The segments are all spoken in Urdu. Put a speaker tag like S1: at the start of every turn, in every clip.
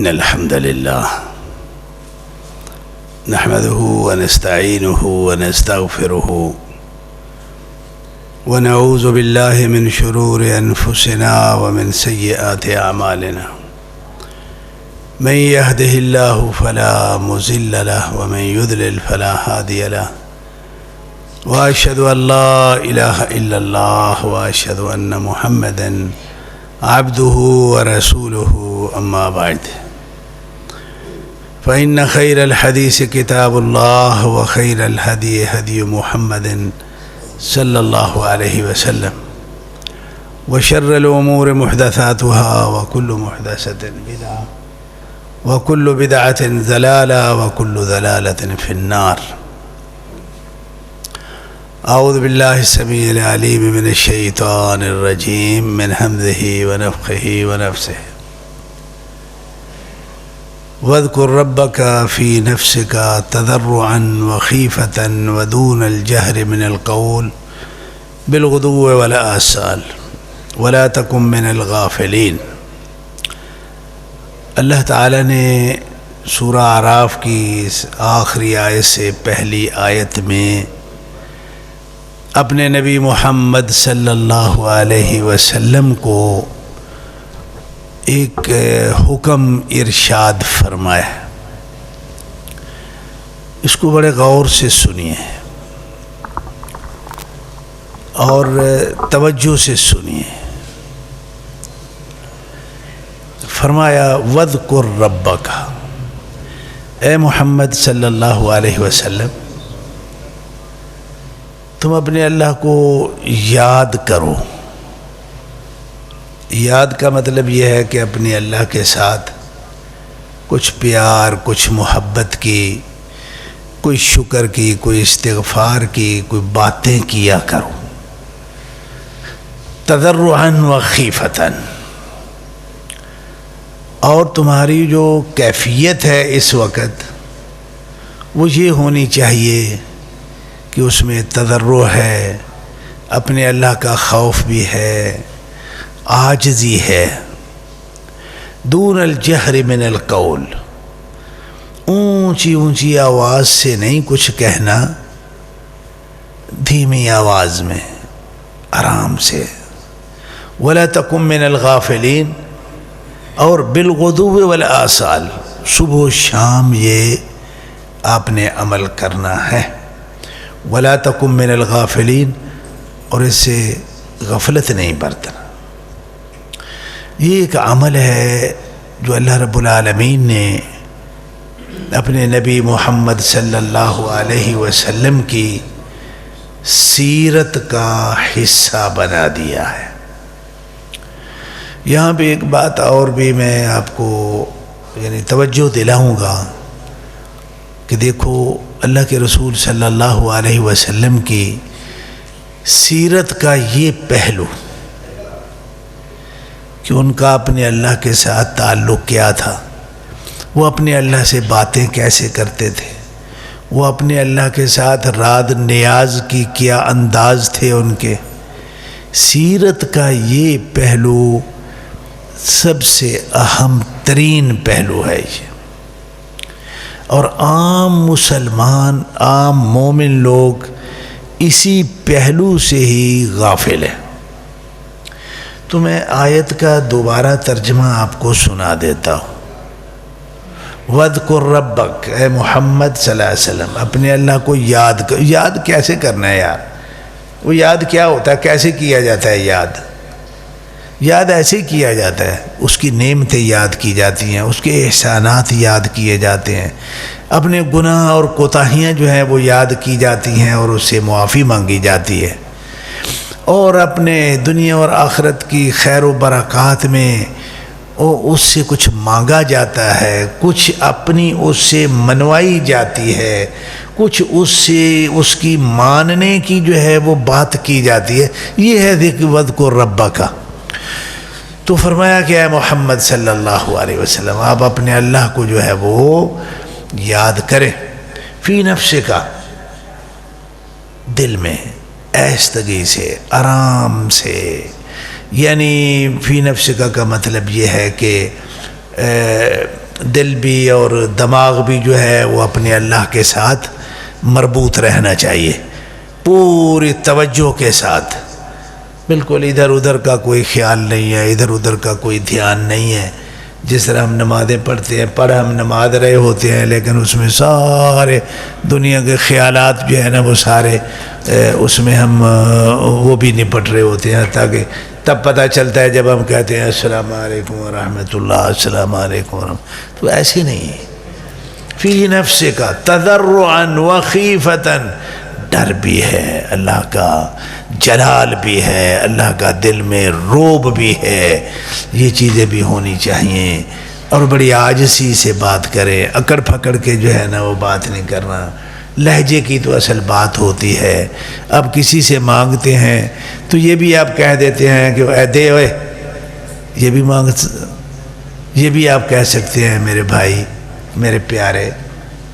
S1: إن الحمد لله نحمده ونستعينه ونستغفره ونعوذ بالله من شرور أنفسنا ومن سيئات أعمالنا من يهده الله فلا مضل له ومن يضلل فلا هادي له وأشهد أن لا إله إلا الله وأشهد أن محمدًا عبده ورسوله أما بعد فإن خير الحديث كتاب الله وخير الهدي هدي محمد صلى الله عليه وسلم وشر الأمور محدثاتها وكل محدثة بدعة وكل بدعة ضلالة وكل ضلالة في النار. أعوذ بالله السميع العليم من الشيطان الرجيم من همزه ونفخه ونفسه. واذكر ربك في نفسك تضرعا وخيفة ودون الجهر من القول بالغدو والآصال ولا تكن من الغافلين. اللہ تعالیٰ نے سورہ اعراف کی آخری آیت سے پہلی آیت میں اپنے نبی محمد صلی اللہ علیہ وسلم کو ایک حکم ارشاد فرمایا. اس کو بڑے غور سے سنیے اور توجہ سے سنیے. فرمایا وَاذْكُرْ رَبَّكَ، اے محمد صلی اللہ علیہ وسلم تم اپنے اللہ کو یاد کرو. یاد کا مطلب یہ ہے کہ اپنے اللہ کے ساتھ کچھ پیار، کچھ محبت کی، کوئی شکر کی، کوئی استغفار کی، کوئی باتیں کیا کرو. تضرعاً وخیفتاً، اور تمہاری جو کیفیت ہے اس وقت وہ یہ ہونی چاہیے کہ اس میں تضرع ہے، اپنے اللہ کا خوف بھی ہے، عاجزی ہے. دون الجہر من القول، اونچی اونچی آواز سے نہیں کچھ کہنا، دھیمی آواز میں آرام سے. ولا تکن من الغافلین، اور بالغدو والآصال، صبح و شام یہ آپ نے عمل کرنا ہے. ولا تکن من الغافلین، اور اس سے غفلت نہیں برتنا. یہ ایک عمل ہے جو اللہ رب العالمین نے اپنے نبی محمد صلی اللہ علیہ وسلم کی سیرت کا حصہ بنا دیا ہے. یہاں بھی ایک بات اور بھی میں آپ کو توجہ دلاؤں گا کہ دیکھو اللہ کے رسول صلی اللہ علیہ وسلم کی سیرت کا یہ پہلو کہ ان کا اپنے اللہ کے ساتھ تعلق کیا تھا، وہ اپنے اللہ سے باتیں کیسے کرتے تھے، وہ اپنے اللہ کے ساتھ رات نیاز کی کیا انداز تھے ان کے. سیرت کا یہ پہلو سب سے اہم ترین پہلو ہے یہ، اور عام مسلمان، عام مومن لوگ اسی پہلو سے ہی غافل ہیں. تو میں آیت کا دوبارہ ترجمہ آپ کو سنا دیتا ہوں. وَاذْكُرْ رَبَّكَ، اے محمد صلی اللہ علیہ وسلم اپنے اللہ کو یاد کر. یاد کیسے کرنا ہے یار؟ وہ یاد کیا ہوتا ہے؟ کیسے کیا جاتا ہے یاد؟ یاد ایسے کیا جاتا ہے، اس کی نعمتیں یاد کی جاتی ہیں، اس کے احسانات یاد کیے جاتے ہیں، اپنے گناہ اور کوتاہیاں جو ہیں وہ یاد کی جاتی ہیں اور اس سے معافی مانگی جاتی ہے، اور اپنے دنیا اور آخرت کی خیر و برکات میں اس سے کچھ مانگا جاتا ہے، کچھ اپنی اس سے منوائی جاتی ہے، کچھ اس سے اس کی ماننے کی جو ہے وہ بات کی جاتی ہے. یہ ہے ذکر وَاذْكُرْ رَبَّكَ. تو فرمایا کہ اے محمد صلی اللہ علیہ وسلم آپ اپنے اللہ کو جو ہے وہ یاد کریں. فی نفسک، دل میں ایستگی سے، آرام سے. یعنی فی نفسک کا مطلب یہ ہے کہ دل بھی اور دماغ بھی جو ہے وہ اپنے اللہ کے ساتھ مربوط رہنا چاہیے، پوری توجہ کے ساتھ، بالکل ادھر ادھر کا کوئی خیال نہیں ہے، ادھر ادھر کا کوئی دھیان نہیں ہے۔ جس طرح ہم نمازیں پڑھتے ہیں، ہم نماز رہے ہوتے ہیں لیکن اس میں سارے دنیا کے خیالات جو ہے نا وہ سارے اس میں ہم وہ بھی نپٹ رہے ہوتے ہیں، تاکہ تب پتہ چلتا ہے جب ہم کہتے ہیں السلام علیکم ورحمۃ اللہ، السلام علیکم ورحمۃ، تو ایسے نہیں ہے۔ فی نفس کا تضرعا وخیفتا، ڈر بھی ہے اللہ کا، جلال بھی ہے اللہ کا، دل میں روب بھی ہے، یہ چیزیں بھی ہونی چاہیے، اور بڑی عاجزی سے بات کرے، اکڑ پھکڑ کے جو ہے نا وہ بات نہیں کرنا۔ لہجے کی تو اصل بات ہوتی ہے، اب کسی سے مانگتے ہیں تو یہ بھی آپ کہہ دیتے ہیں کہ اے دے اوئے، یہ بھی آپ کہہ سکتے ہیں میرے بھائی، میرے پیارے،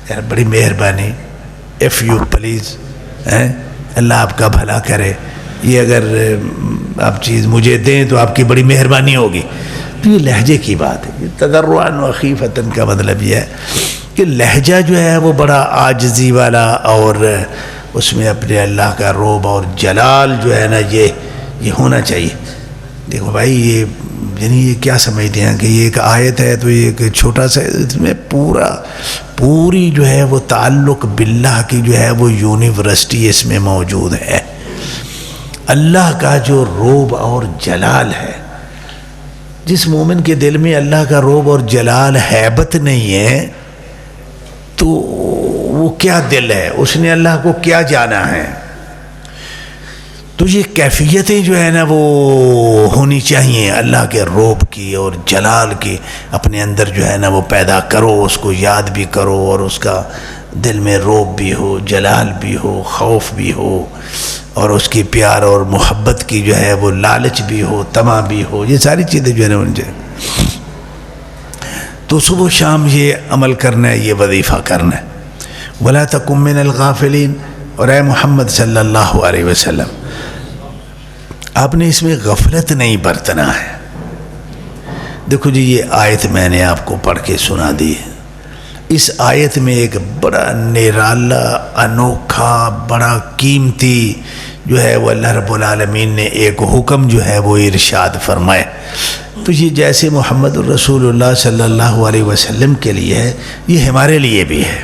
S1: یار بڑی مہربانی، ایف یو پلیز، اللہ آپ کا بھلا کرے، یہ اگر آپ چیز مجھے دیں تو آپ کی بڑی مہربانی ہوگی۔ تو یہ لہجے کی بات ہے۔ تضرعا وخیفتا کا مطلب یہ ہے کہ لہجہ جو ہے وہ بڑا عاجزی والا، اور اس میں اپنے اللہ کا روب اور جلال جو ہے نا یہ ہونا چاہیے۔ دیکھو بھائی، یہ کیا سمجھتے ہیں کہ یہ ایک آیت ہے تو یہ ایک چھوٹا سا، اس میں پوری جو ہے وہ تعلق باللہ کی جو ہے وہ یونیورسٹی اس میں موجود ہے۔ اللہ کا جو روب اور جلال ہے، جس مومن کے دل میں اللہ کا روب اور جلال ہیبت نہیں ہے تو وہ کیا دل ہے، اس نے اللہ کو کیا جانا ہے؟ تو یہ کیفیتیں جو ہے نا وہ ہونی چاہیے اللہ کے روب کی اور جلال کی، اپنے اندر جو ہے نا وہ پیدا کرو، اس کو یاد بھی کرو، اور اس کا دل میں روب بھی ہو، جلال بھی ہو، خوف بھی ہو، اور اس کی پیار اور محبت کی جو ہے وہ لالچ بھی ہو، طمع بھی ہو، یہ ساری چیزیں جو ہے نا ان سے۔ تو صبح و شام یہ عمل کرنا ہے، یہ وظیفہ کرنا ہے۔ وَلَا تَكُن مِّنَ الْغَافِلِينَ، اور اے محمد صلی اللہ علیہ وسلم، آپ نے اس میں غفلت نہیں برتنا ہے۔ دیکھو جی، یہ آیت میں نے آپ کو پڑھ کے سنا دی ہے۔ اس آیت میں ایک بڑا نرالا، انوکھا، بڑا قیمتی جو ہے وہ اللہ رب العالمین نے ایک حکم جو ہے وہ ارشاد فرمائے۔ تو یہ جیسے محمد الرسول اللہ صلی اللہ علیہ وسلم کے لیے ہے، یہ ہمارے لیے بھی ہے۔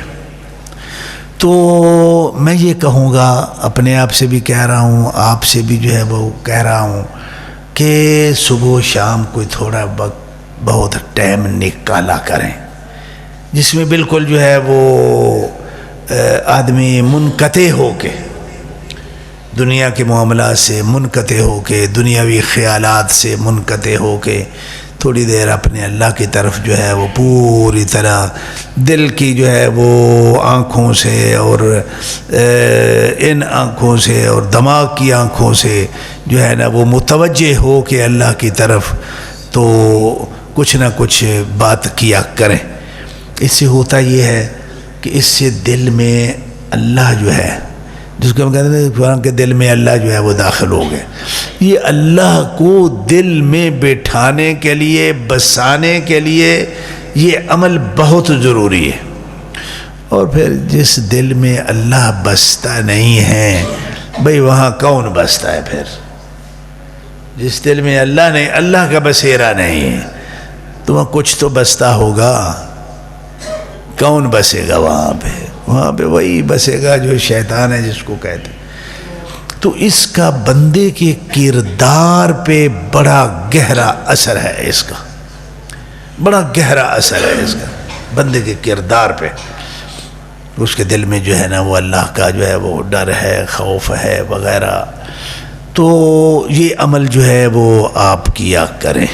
S1: تو میں یہ کہوں گا، اپنے آپ سے بھی کہہ رہا ہوں، آپ سے بھی جو ہے وہ کہہ رہا ہوں کہ صبح و شام کوئی تھوڑا وقت بہت ٹائم نکالا کریں، جس میں بالکل جو ہے وہ آدمی منقطع ہو کے، دنیا کے معاملات سے منقطع ہو کے، دنیاوی خیالات سے منقطع ہو کے، تھوڑی دیر اپنے اللہ کی طرف جو ہے وہ پوری طرح دل کی جو ہے وہ آنکھوں سے اور ان آنکھوں سے اور دماغ کی آنکھوں سے جو ہے نا وہ متوجہ ہو کے اللہ کی طرف، تو کچھ نہ کچھ بات کیا کریں۔ اس سے ہوتا یہ ہے کہ اس سے دل میں اللہ جو ہے، جس کو ہم کہتے ہیں قرآن کے دل میں اللہ جو ہے وہ داخل ہو گئے، یہ اللہ کو دل میں بٹھانے کے لیے، بسانے کے لیے یہ عمل بہت ضروری ہے۔ اور پھر جس دل میں اللہ بستا نہیں ہے، بھئی وہاں کون بستا ہے؟ پھر جس دل میں اللہ نہیں، اللہ کا بسیرا نہیں ہے، تو وہاں کچھ تو بستا ہوگا۔ کون بسے گا وہاں پہ؟ وہاں پہ وہی بسے گا جو شیطان ہے، جس کو کہتے ہیں۔ تو اس کا بندے کے کردار پہ بڑا گہرا اثر ہے، اس کا بڑا گہرا اثر ہے اس کا بندے کے کردار پہ۔ اس کے دل میں جو ہے نا وہ اللہ کا جو ہے وہ ڈر ہے، خوف ہے وغیرہ۔ تو یہ عمل جو ہے وہ آپ کیا کریں،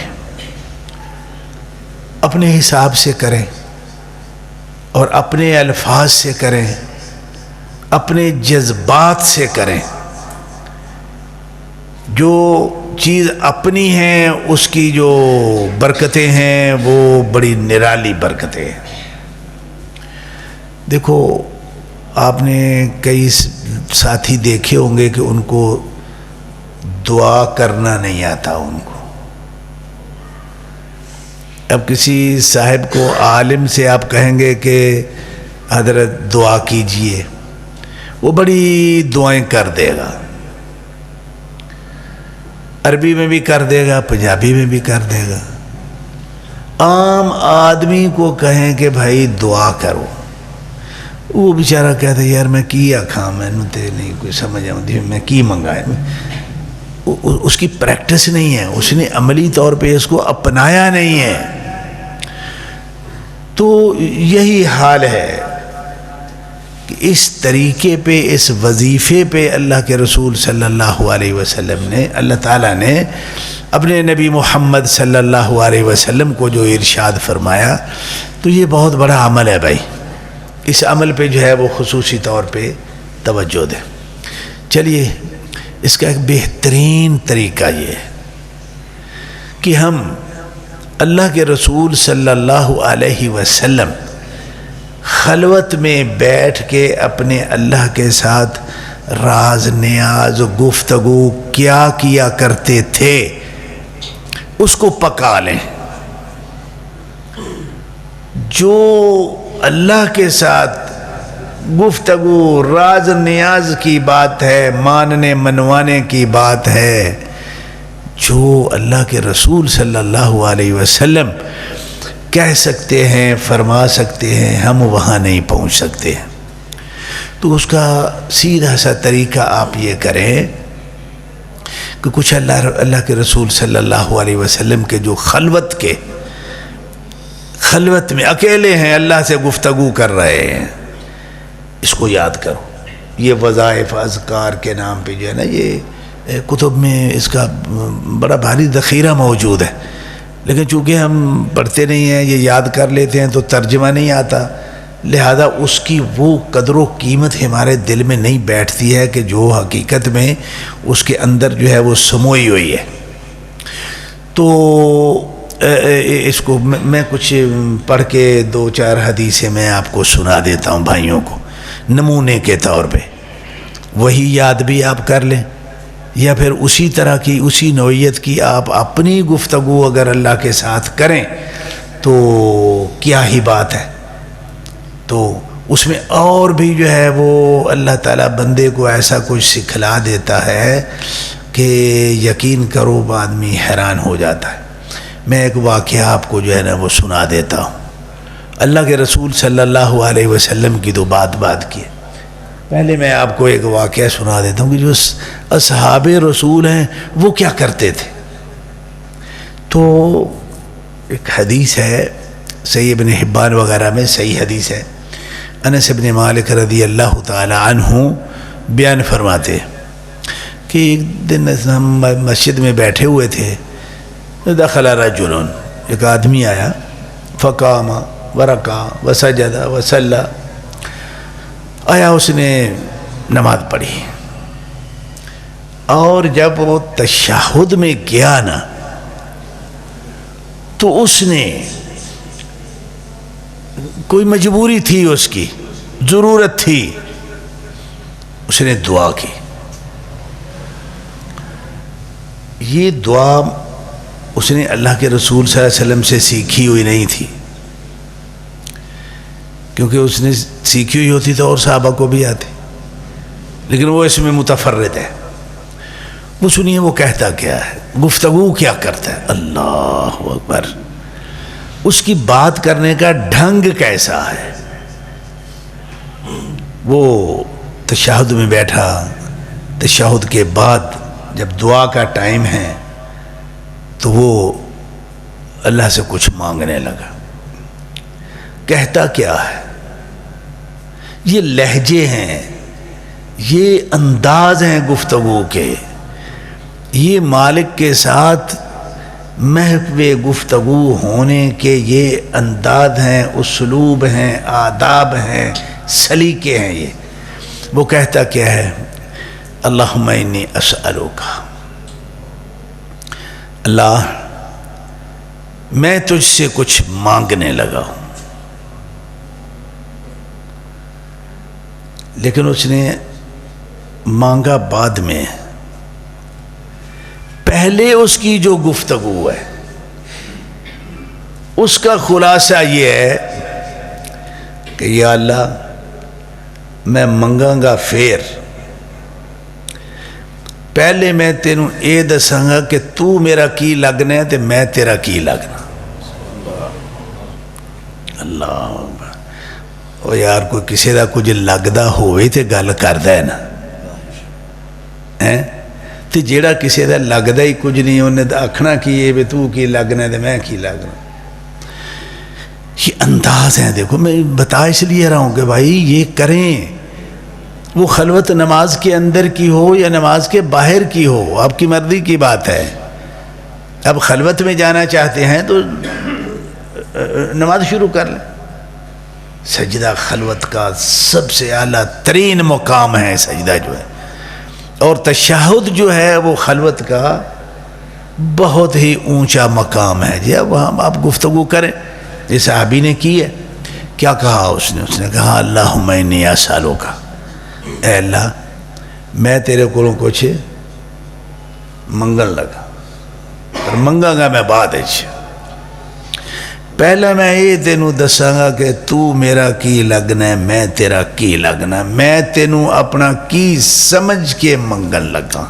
S1: اپنے حساب سے کریں، اور اپنے الفاظ سے کریں، اپنے جذبات سے کریں۔ جو چیز اپنی ہیں اس کی جو برکتیں ہیں وہ بڑی نرالی برکتیں ہیں۔ دیکھو، آپ نے کئی ساتھی دیکھے ہوں گے کہ ان کو دعا کرنا نہیں آتا، ان کو اب کسی صاحب کو عالم سے آپ کہیں گے کہ حضرت دعا کیجئے، وہ بڑی دعائیں کر دے گا، عربی میں بھی کر دے گا، پنجابی میں بھی کر دے گا۔ عام آدمی کو کہیں کہ بھائی دعا کرو، وہ بیچارہ کہتا ہے یار میں کی آکھاں، میں تے نہیں کوئی سمجھ آتی میں کی منگائے، اس کی پریکٹس نہیں ہے، اس نے عملی طور پہ اس کو اپنایا نہیں ہے۔ تو یہی حال ہے کہ اس طریقے پہ، اس وظیفے پہ اللہ کے رسول صلی اللہ علیہ وسلم نے، اللہ تعالیٰ نے اپنے نبی محمد صلی اللہ علیہ وسلم کو جو ارشاد فرمایا، تو یہ بہت بڑا عمل ہے بھائی، اس عمل پہ جو ہے وہ خصوصی طور پہ توجہ دیں۔ چلیے اس کا ایک بہترین طریقہ یہ ہے کہ ہم اللہ کے رسول صلی اللہ علیہ وسلم خلوت میں بیٹھ کے اپنے اللہ کے ساتھ راز نیاز گفتگو کیا کیا کرتے تھے اس کو پکا لیں۔ جو اللہ کے ساتھ گفتگو راز نیاز کی بات ہے، ماننے منوانے کی بات ہے، جو اللہ کے رسول صلی اللہ علیہ وسلم کہہ سکتے ہیں، فرما سکتے ہیں، ہم وہاں نہیں پہنچ سکتے۔ تو اس کا سیدھا سا طریقہ آپ یہ کریں کہ کچھ اللہ کے رسول صلی اللہ علیہ وسلم کے جو خلوت میں اکیلے ہیں، اللہ سے گفتگو کر رہے ہیں، اس کو یاد کرو۔ یہ وظائف اذکار کے نام پہ جو ہے نا، یہ کتب میں اس کا بڑا بھاری ذخیرہ موجود ہے، لیکن چونکہ ہم پڑھتے نہیں ہیں، یہ یاد کر لیتے ہیں تو ترجمہ نہیں آتا، لہذا اس کی وہ قدر و قیمت ہمارے دل میں نہیں بیٹھتی ہے کہ جو حقیقت میں اس کے اندر جو ہے وہ سموئی ہوئی ہے۔ تو اس کو میں کچھ پڑھ کے 2-4 حدیثیں میں آپ کو سنا دیتا ہوں بھائیوں کو، نمونے کے طور پہ، وہی یاد بھی آپ کر لیں، یا پھر اسی طرح کی، اسی نوعیت کی آپ اپنی گفتگو اگر اللہ کے ساتھ کریں تو کیا ہی بات ہے۔ تو اس میں اور بھی جو ہے وہ اللہ تعالیٰ بندے کو ایسا کچھ سکھلا دیتا ہے کہ یقین کرو آدمی حیران ہو جاتا ہے۔ میں ایک واقعہ آپ کو جو ہے نا وہ سنا دیتا ہوں۔ اللہ کے رسول صلی اللہ علیہ وسلم کی تو بات کی ہے، پہلے میں آپ کو ایک واقعہ سنا دیتا ہوں کہ جو اصحاب رسول ہیں وہ کیا کرتے تھے۔ تو ایک حدیث ہے، صحیح ابن حبان وغیرہ میں صحیح حدیث ہے، انس بن مالک رضی اللہ تعالی عنہ بیان فرماتے کہ ایک دن ہم مسجد میں بیٹھے ہوئے تھے، دخل رجل، ایک آدمی آیا، فقام ورکع وسجد وصلی، آیا اس نے نماز پڑھی، اور جب وہ تشہد میں گیا نا تو اس نے کوئی مجبوری تھی، اس کی ضرورت تھی، اس نے دعا کی۔ یہ دعا اس نے اللہ کے رسول صلی اللہ علیہ وسلم سے سیکھی ہوئی نہیں تھی، کیونکہ اس نے سیکھی ہوئی ہوتی تو اور صحابہ کو بھی آتی، لیکن وہ اس میں متفرد ہے۔ وہ سنیے وہ کہتا کیا ہے، گفتگو کیا کرتا ہے، اللہ اکبر، اس کی بات کرنے کا ڈھنگ کیسا ہے۔ وہ تشہد میں بیٹھا، تشہد کے بعد جب دعا کا ٹائم ہے تو وہ اللہ سے کچھ مانگنے لگا۔ کہتا کیا ہے، یہ لہجے ہیں، یہ انداز ہیں گفتگو کے، یہ مالک کے ساتھ محو گفتگو ہونے کے یہ انداز ہیں، اسلوب ہیں، آداب ہیں، سلیقے ہیں۔ یہ وہ کہتا کیا ہے، اللہم انی اسألوک، اللہ میں تجھ سے کچھ مانگنے لگا ہوں۔ لیکن اس نے مانگا بعد میں، پہلے اس کی جو گفتگو ہے اس کا خلاصہ یہ ہے کہ یا اللہ میں منگاں گا پھر پہلے میں تینوں یہ دساں گا کہ تو میرا کی لگنا ہے تے میں تیرا کی لگنا. اللہ او یار کوئی کسی دا کچھ لگدا ہوئے تے گل کردا ہے نا تے جیڑا کسی دا لگدا ہی کچھ نہیں انہیں آکھنا کی ہے بھی تو کی لگنا ہے تے میں کی لگنا. یہ انداز ہیں دیکھو میں بتا اس لیے رہا ہوں کہ بھائی یہ کریں. وہ خلوت نماز کے اندر کی ہو یا نماز کے باہر کی ہو آپ کی مرضی کی بات ہے. اب خلوت میں جانا چاہتے ہیں تو نماز شروع کر لیں. سجدہ خلوت کا سب سے اعلیٰ ترین مقام ہے سجدہ جو ہے, اور تشہد جو ہے وہ خلوت کا بہت ہی اونچا مقام ہے. جی اب ہم آپ گفتگو کریں. یہ صحابی نے کی ہے, کیا کہا اس نے کہا اللہم انی اسالک, اے اللہ میں تیرے کو کچھ منگن لگا پر منگا گا میں بعد پہلا میں یہ تینوں دساں گا کہ تو میرا کی لگنا ہے میں تیرا کی لگنا. میں تینوں اپنا کی سمجھ کے منگن لگا.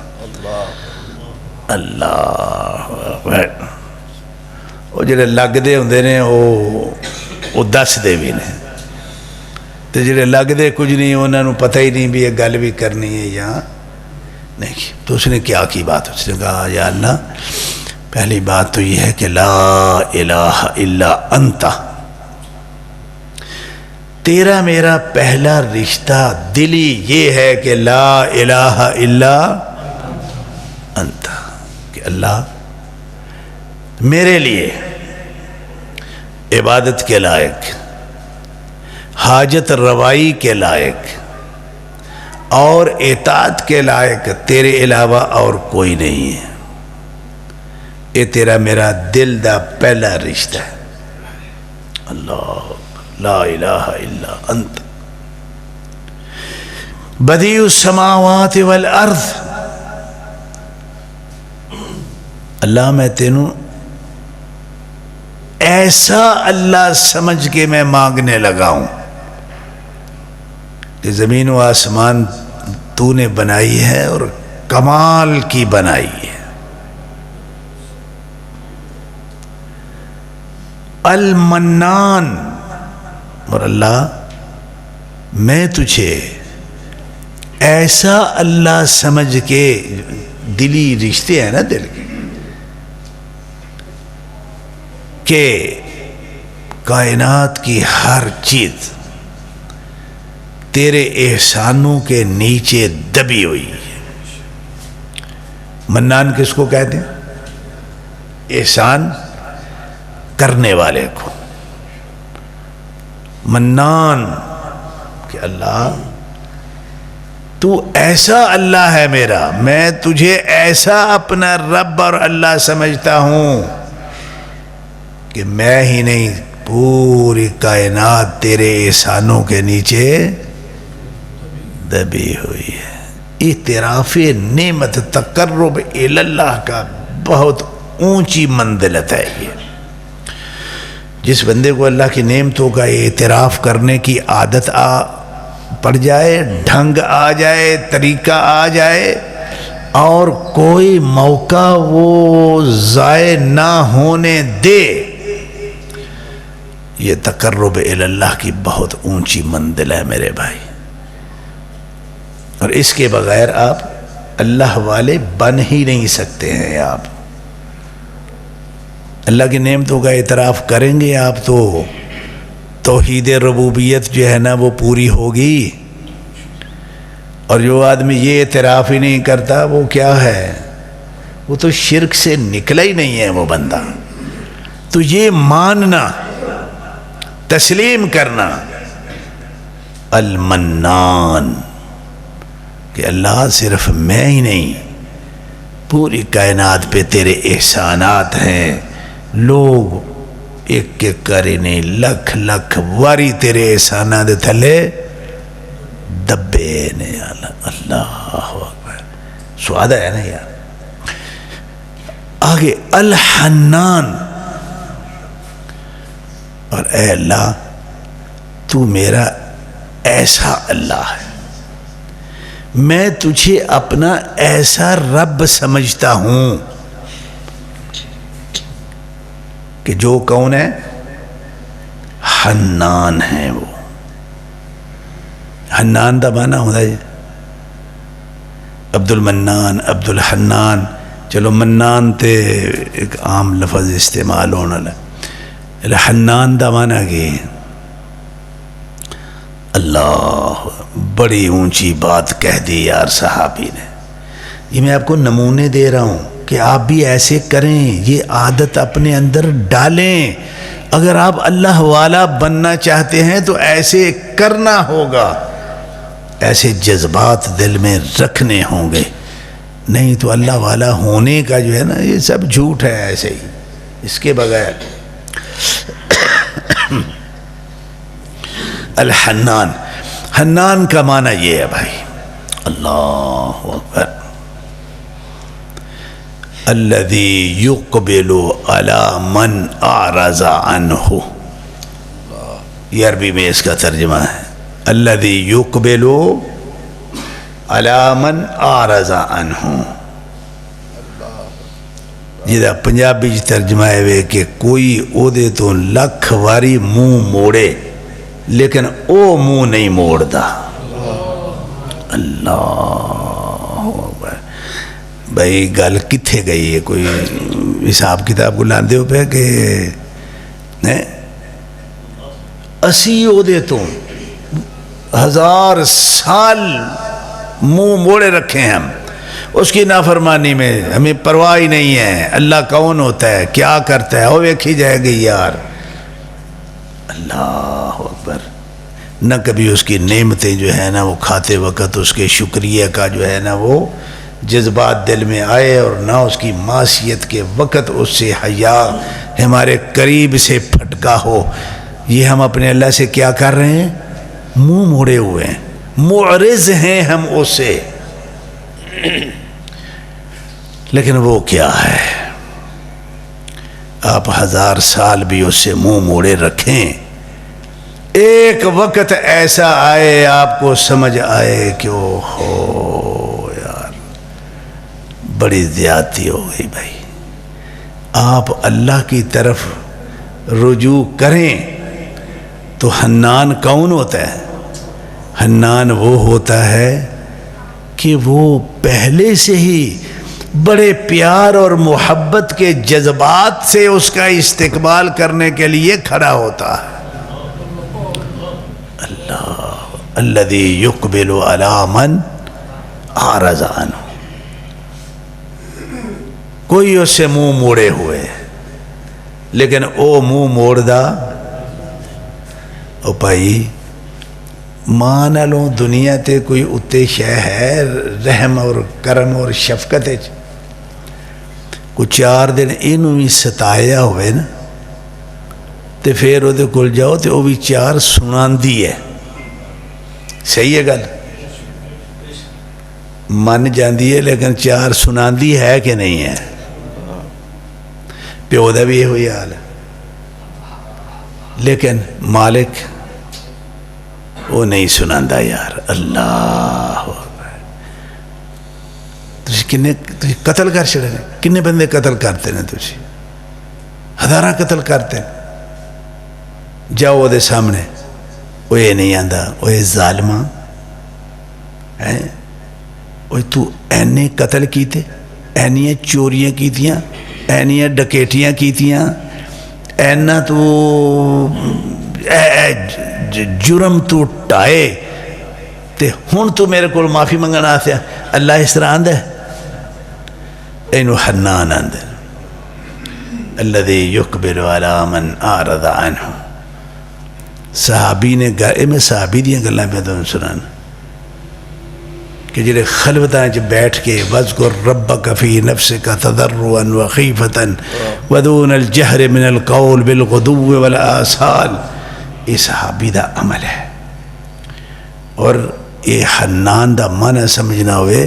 S1: اللہ وہ جڑے لگتے ہوندے نے وہ دس دے بھی نے تے جڑے لگتے کچھ نہیں انہوں نے پتہ ہی نہیں بھی یہ گل بھی کرنی ہے یا نہیں. تو اس نے کیا کی بات, اس نے کہا یا اللہ پہلی بات تو یہ ہے کہ لا الہ الا انت, تیرا میرا پہلا رشتہ دلی یہ ہے کہ لا الہ الا انت, کہ اللہ میرے لیے عبادت کے لائق, حاجت روائی کے لائق اور اطاعت کے لائق تیرے علاوہ اور کوئی نہیں ہے. یہ تیرا میرا دل دا پہلا رشتہ ہے. اللہ لا الہ الا انت بدیع السماوات والارض, اللہ میں تینوں ایسا اللہ سمجھ کے میں مانگنے لگا ہوں کہ زمین و آسمان تو نے بنائی ہے اور کمال کی بنائی ہے. المنان, اور اللہ میں تجھے ایسا اللہ سمجھ کے, دلی رشتے ہیں نا دل کے, کہ کائنات کی ہر چیز تیرے احسانوں کے نیچے دبی ہوئی ہے. منان کس کو کہتے ہیں؟ احسان کرنے والے کو. منان کہ اللہ تو ایسا اللہ ہے میرا, میں تجھے ایسا اپنا رب اور اللہ سمجھتا ہوں کہ میں ہی نہیں پوری کائنات تیرے احسانوں کے نیچے دبی ہوئی ہے. اعتراف نعمت تقرب اللہ کا بہت اونچی منزلت ہے. یہ جس بندے کو اللہ کی نعمتوں کا اعتراف کرنے کی عادت پڑ جائے, ڈھنگ آ جائے, طریقہ آ جائے, اور کوئی موقع وہ ضائع نہ ہونے دے, یہ تقرب اللہ کی بہت اونچی منزل ہے میرے بھائی. اور اس کے بغیر آپ اللہ والے بن ہی نہیں سکتے ہیں. آپ اللہ کی نعمتوں کا اعتراف کریں گے آپ تو توحید ربوبیت جو ہے نا وہ پوری ہوگی. اور جو آدمی یہ اعتراف ہی نہیں کرتا وہ کیا ہے, وہ تو شرک سے نکلا ہی نہیں ہے وہ بندہ. تو یہ ماننا, تسلیم کرنا المنان کہ اللہ صرف میں ہی نہیں پوری کائنات پہ تیرے احسانات ہیں, لوگ ایک ایک کرے نہیں لکھ لکھ واری تیرے احسانات تھلے دبے نے. اللہ اکبر, سواد ہے نا یار. آگے الحنان, اور اے اللہ تو میرا ایسا اللہ ہے، میں تجھے اپنا ایسا رب سمجھتا ہوں کہ جو کون ہے؟ حنان ہے۔ وہ حنان دا معنی ہوتا ہے عبد المنان، عبد الحنان، چلو منان تے ایک عام لفظ استعمال ہونا لگا، حنان دا معنی کہ اللہ، بڑی اونچی بات کہہ دی یار صحابی نے۔ یہ میں آپ کو نمونے دے رہا ہوں کہ آپ بھی ایسے کریں، یہ عادت اپنے اندر ڈالیں۔ اگر آپ اللہ والا بننا چاہتے ہیں تو ایسے کرنا ہوگا، ایسے جذبات دل میں رکھنے ہوں گے، نہیں تو اللہ والا ہونے کا جو ہے نا یہ سب جھوٹ ہے ایسے ہی، اس کے بغیر۔ الحنان، حنان کا معنی یہ ہے بھائی، اللہ اکبر، الذی یقبل علی من اعرض عنہ، یہ عربی میں اس کا ترجمہ ہے، الذی یقبل علی من اعرض عنہ۔ جہاں پنجابی ترجمہ ہے کہ کوئی او دے تو لکھ واری منہ موڑے لیکن او منہ نہیں موڑدا۔ اللہ بھائی گل کتھے گئی ہے؟ کوئی حساب کتاب کو لاندے ہو پہ کہ اسی او دے تو 1000 سال منہ موڑے رکھے ہیں ہم اس کی نافرمانی میں، ہمیں پرواہ ہی نہیں ہے اللہ کون ہوتا ہے، کیا کرتا ہے، وہ دیکھی جائے گی یار۔ اللہ اکبر، نہ کبھی اس کی نعمتیں جو ہے نا وہ کھاتے وقت اس کے شکریہ کا جو ہے نا وہ جذبات دل میں آئے، اور نہ اس کی معصیت کے وقت اس سے حیا ہمارے قریب سے پھٹکا ہو۔ یہ ہم اپنے اللہ سے کیا کر رہے ہیں؟ منہ موڑے ہوئے ہیں، معرض ہیں ہم اس سے۔ لیکن وہ کیا ہے، آپ 1000 سال بھی اس سے منہ موڑے رکھیں، ایک وقت ایسا آئے آپ کو سمجھ آئے کہ او ہو یار بڑی زیادتی ہو گئی بھائی، آپ اللہ کی طرف رجوع کریں تو حنان کون ہوتا ہے؟ حنان وہ ہوتا ہے کہ وہ پہلے سے ہی بڑے پیار اور محبت کے جذبات سے اس کا استقبال کرنے کے لیے کھڑا ہوتا ہے۔ اللہ، الذی یقبل علی من اعرض عنہ، کوئی اس سے منہ موڑے ہوئے لیکن او منہ موڑ دا او بھائی ماں نالوں دنیا تے کوئی اتے شے ہے رحم اور کرم اور شفقت، کوئی 4 دن اینوں بھی ستایا ہوئے نا تے پھر وہ دے کل جاؤ تے وہ بھی 4 سنان دی ہے، صحیح ہے گل، من جاندی ہے لیکن 4 سنان دی ہے کہ نہیں ہے؟ پیو دا بھی یہ ہوئی حال ہے، لیکن مالک وہ نہیں سناندا یار۔ اللہ کنے قتل کر چھڑے نے، کنے بندے قتل کرتے ہیں؟ تھی 1000 قتل کرتے ہیں، جاؤ وہ دے سامنے وہ یہ نہیں آندا، وہ یہ ظالمہ ہے، وہ تو اینے قتل کیتے، اینیاں چوریاں کیتیاں، اینیاں ڈکیٹیاں کیتیاں، اینا تو جرم تو ٹائے تے ہن تو میرے کو معافی منگنا آتے ہیں، اللہ اس طرح آندہ ہے، اینو حنان آندہ ہے، الذی یقبل علی من اعرض عنہ۔ صحابی نے میں صحابی دیاں گلاں پہ تو سنانا کہ جڑے خلوتاں چ بیٹھ کے وَاذْكُرْ رَبَّكَ فِي نَفْسِكَ تَضَرُّعًا وَخِيفَةً وَدُونَ الْجَهْرِ مِنَ الْقَوْلِ بِالْغُدُوِّ وَالْآصَالِ، یہ صحابی دا عمل ہے۔ اور یہ حنان دا معنی سمجھنا ہوئے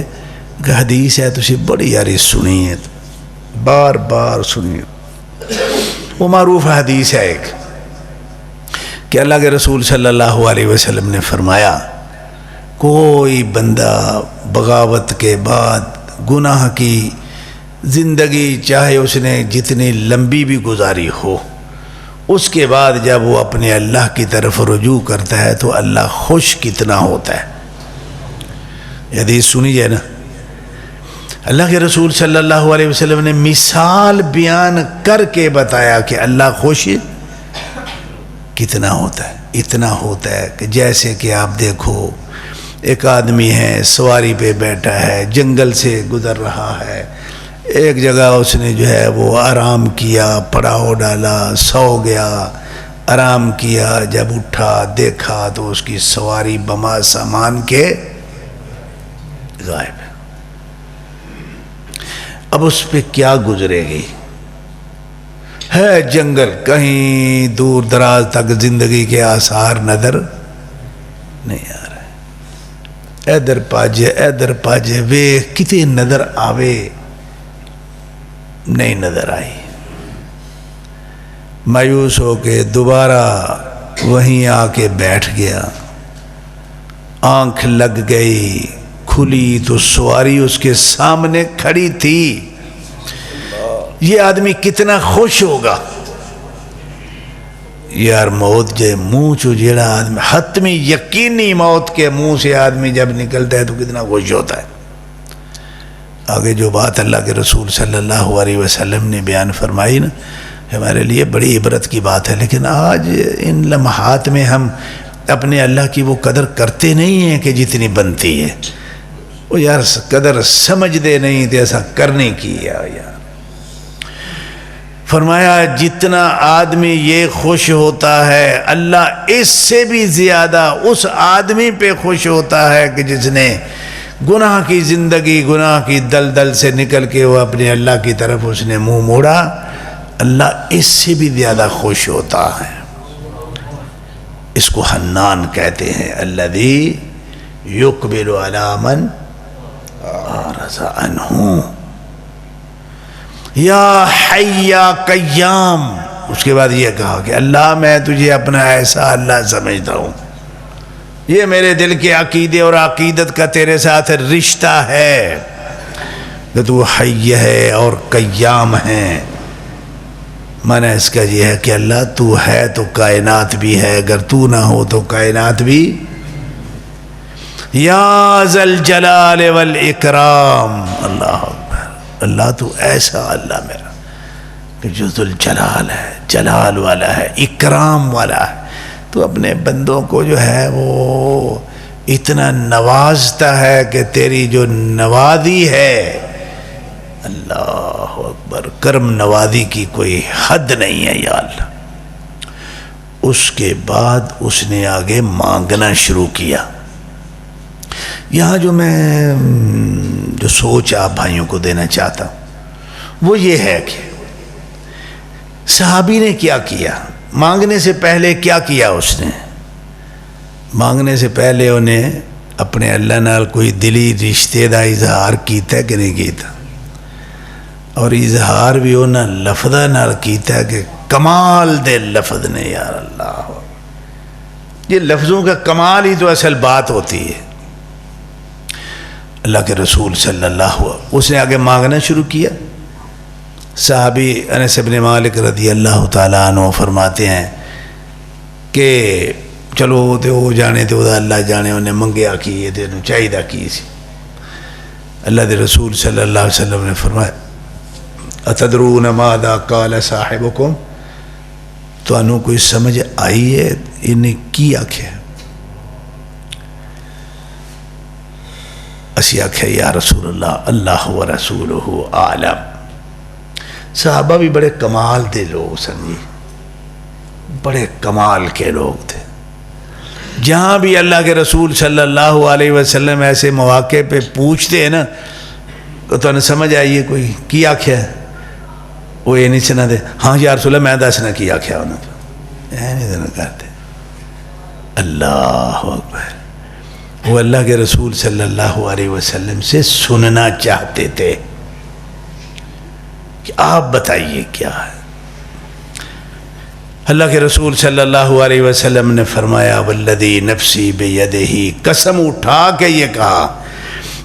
S1: کہ حدیث ہے تو اسی بڑی یاری سنی ہے، بار بار سنی ہے، وہ معروف حدیث ہے ایک کہ اللہ کے رسول صلی اللہ علیہ وسلم نے فرمایا کوئی بندہ بغاوت کے بعد گناہ کی زندگی چاہے اس نے جتنی لمبی بھی گزاری ہو، اس کے بعد جب وہ اپنے اللہ کی طرف رجوع کرتا ہے تو اللہ خوش کتنا ہوتا ہے۔ یہ حدیث سنی جائے نا، اللہ کے رسول صلی اللہ علیہ وسلم نے مثال بیان کر کے بتایا کہ اللہ خوش کتنا ہوتا ہے۔ اتنا ہوتا ہے کہ جیسے کہ آپ دیکھو ایک آدمی ہے، سواری پہ بیٹھا ہے، جنگل سے گزر رہا ہے، ایک جگہ اس نے جو ہے وہ آرام کیا، پڑاؤ ڈالا، سو گیا، آرام کیا، جب اٹھا دیکھا تو اس کی سواری بما سامان کے غائب ہے۔ اب اس پہ کیا گزرے گی؟ ہے جنگل، کہیں دور دراز تک زندگی کے آثار نظر نہیں آ رہے، ادھر پاجے وے کتے نظر آوے، نہیں نظر آئی۔ مایوس ہو کے دوبارہ وہیں آ کے بیٹھ گیا، آنکھ لگ گئی، کھلی تو سواری اس کے سامنے کھڑی تھی۔ یہ آدمی کتنا خوش ہوگا یار، موت جے منہ چو جیڑا آدمی حتمی یقینی موت کے منہ سے آدمی جب نکلتا ہے تو کتنا خوش ہوتا ہے۔ آگے جو بات اللہ کے رسول صلی اللہ علیہ وسلم نے بیان فرمائی نا، ہمارے لیے بڑی عبرت کی بات ہے، لیکن آج ان لمحات میں ہم اپنے اللہ کی وہ قدر کرتے نہیں ہیں کہ جتنی بنتی ہے۔ وہ یار قدر سمجھ دے نہیں تھے، ایسا کرنے کی یار۔ فرمایا جتنا آدمی یہ خوش ہوتا ہے، اللہ اس سے بھی زیادہ اس آدمی پہ خوش ہوتا ہے کہ جس نے گناہ کی زندگی، گناہ کی دلدل سے نکل کے وہ اپنے اللہ کی طرف اس نے منہ موڑا، اللہ اس سے بھی زیادہ خوش ہوتا ہے۔ اس کو حنان کہتے ہیں، الذی یقبل علی من اعرض عنہ، یا حی یا قیام۔ اس کے بعد یہ کہا کہ اللہ میں تجھے اپنا ایسا اللہ سمجھتا ہوں، یہ میرے دل کے عقیدے اور عقیدت کا تیرے ساتھ رشتہ ہے کہ تو حی ہے اور قیام ہے۔ معنی اس کا یہ ہے کہ اللہ تو ہے تو کائنات بھی ہے، اگر تو نہ ہو تو کائنات بھی۔ یا ذا الجلال والاکرام، اللہ اکبر، اللہ تو ایسا اللہ میرا کہ جو ذو الجلال ہے، جلال والا ہے، اکرام والا ہے، تو اپنے بندوں کو جو ہے وہ اتنا نوازتا ہے کہ تیری جو نوازی ہے، اللہ اکبر، کرم نوازی کی کوئی حد نہیں ہے یا اللہ۔ اس کے بعد اس نے آگے مانگنا شروع کیا۔ یہاں جو میں جو سوچ آپ بھائیوں کو دینا چاہتا ہوں وہ یہ ہے کہ صحابی نے کیا کیا، مانگنے سے پہلے کیا کیا؟ اس نے مانگنے سے پہلے انہیں اپنے اللہ نال کوئی دلی رشتے دا اظہار کیتا کہ نہیں کیتا، اور اظہار بھی انہاں لفظہ نال کیتا کہ کمال دے لفظ نے، یار اللہ، یہ لفظوں کا کمال ہی تو اصل بات ہوتی ہے۔ اللہ کے رسول صلی اللہ علیہ وسلم اس نے آگے مانگنا شروع کیا۔ صحابی انس بن مالک رضی اللہ تعالیٰ عنہ فرماتے ہیں کہ چلو تے وہ جانے تے وہ اللہ جانے، انہیں منگیا کی یہ تے انہوں چاہیدہ کی سی۔ اللہ کے رسول صلی اللہ علیہ وسلم نے فرمایا اتدرون ماذا قال صاحبکم، تو انہوں کوئی سمجھ آئی ہے انہیں کی آکھے؟ اسی آکھے یا رسول اللہ، اللہ و رسولہ عالم۔ صحابہ بھی بڑے کمال دے لوگ سن، بڑے کمال کے لوگ تھے۔ جہاں بھی اللہ کے رسول صلی اللہ علیہ وسلم ایسے مواقع پہ پوچھتے ہیں نا تو انہیں سمجھ آئیے کوئی کی آکھیا ہے، وہ یہ نہیں سنا دے ہاں یا رسول اللہ میں دسنا کی آکھیا ہونا، تو نہیں دینا کرتے۔ اللہ اکبر، وہ اللہ کے رسول صلی اللہ علیہ وسلم سے سننا چاہتے تھے کہ آپ بتائیے کیا ہے۔ اللہ کے رسول صلی اللہ علیہ وسلم نے فرمایا والذی نفسی بیدہی، قسم اٹھا کے یہ کہا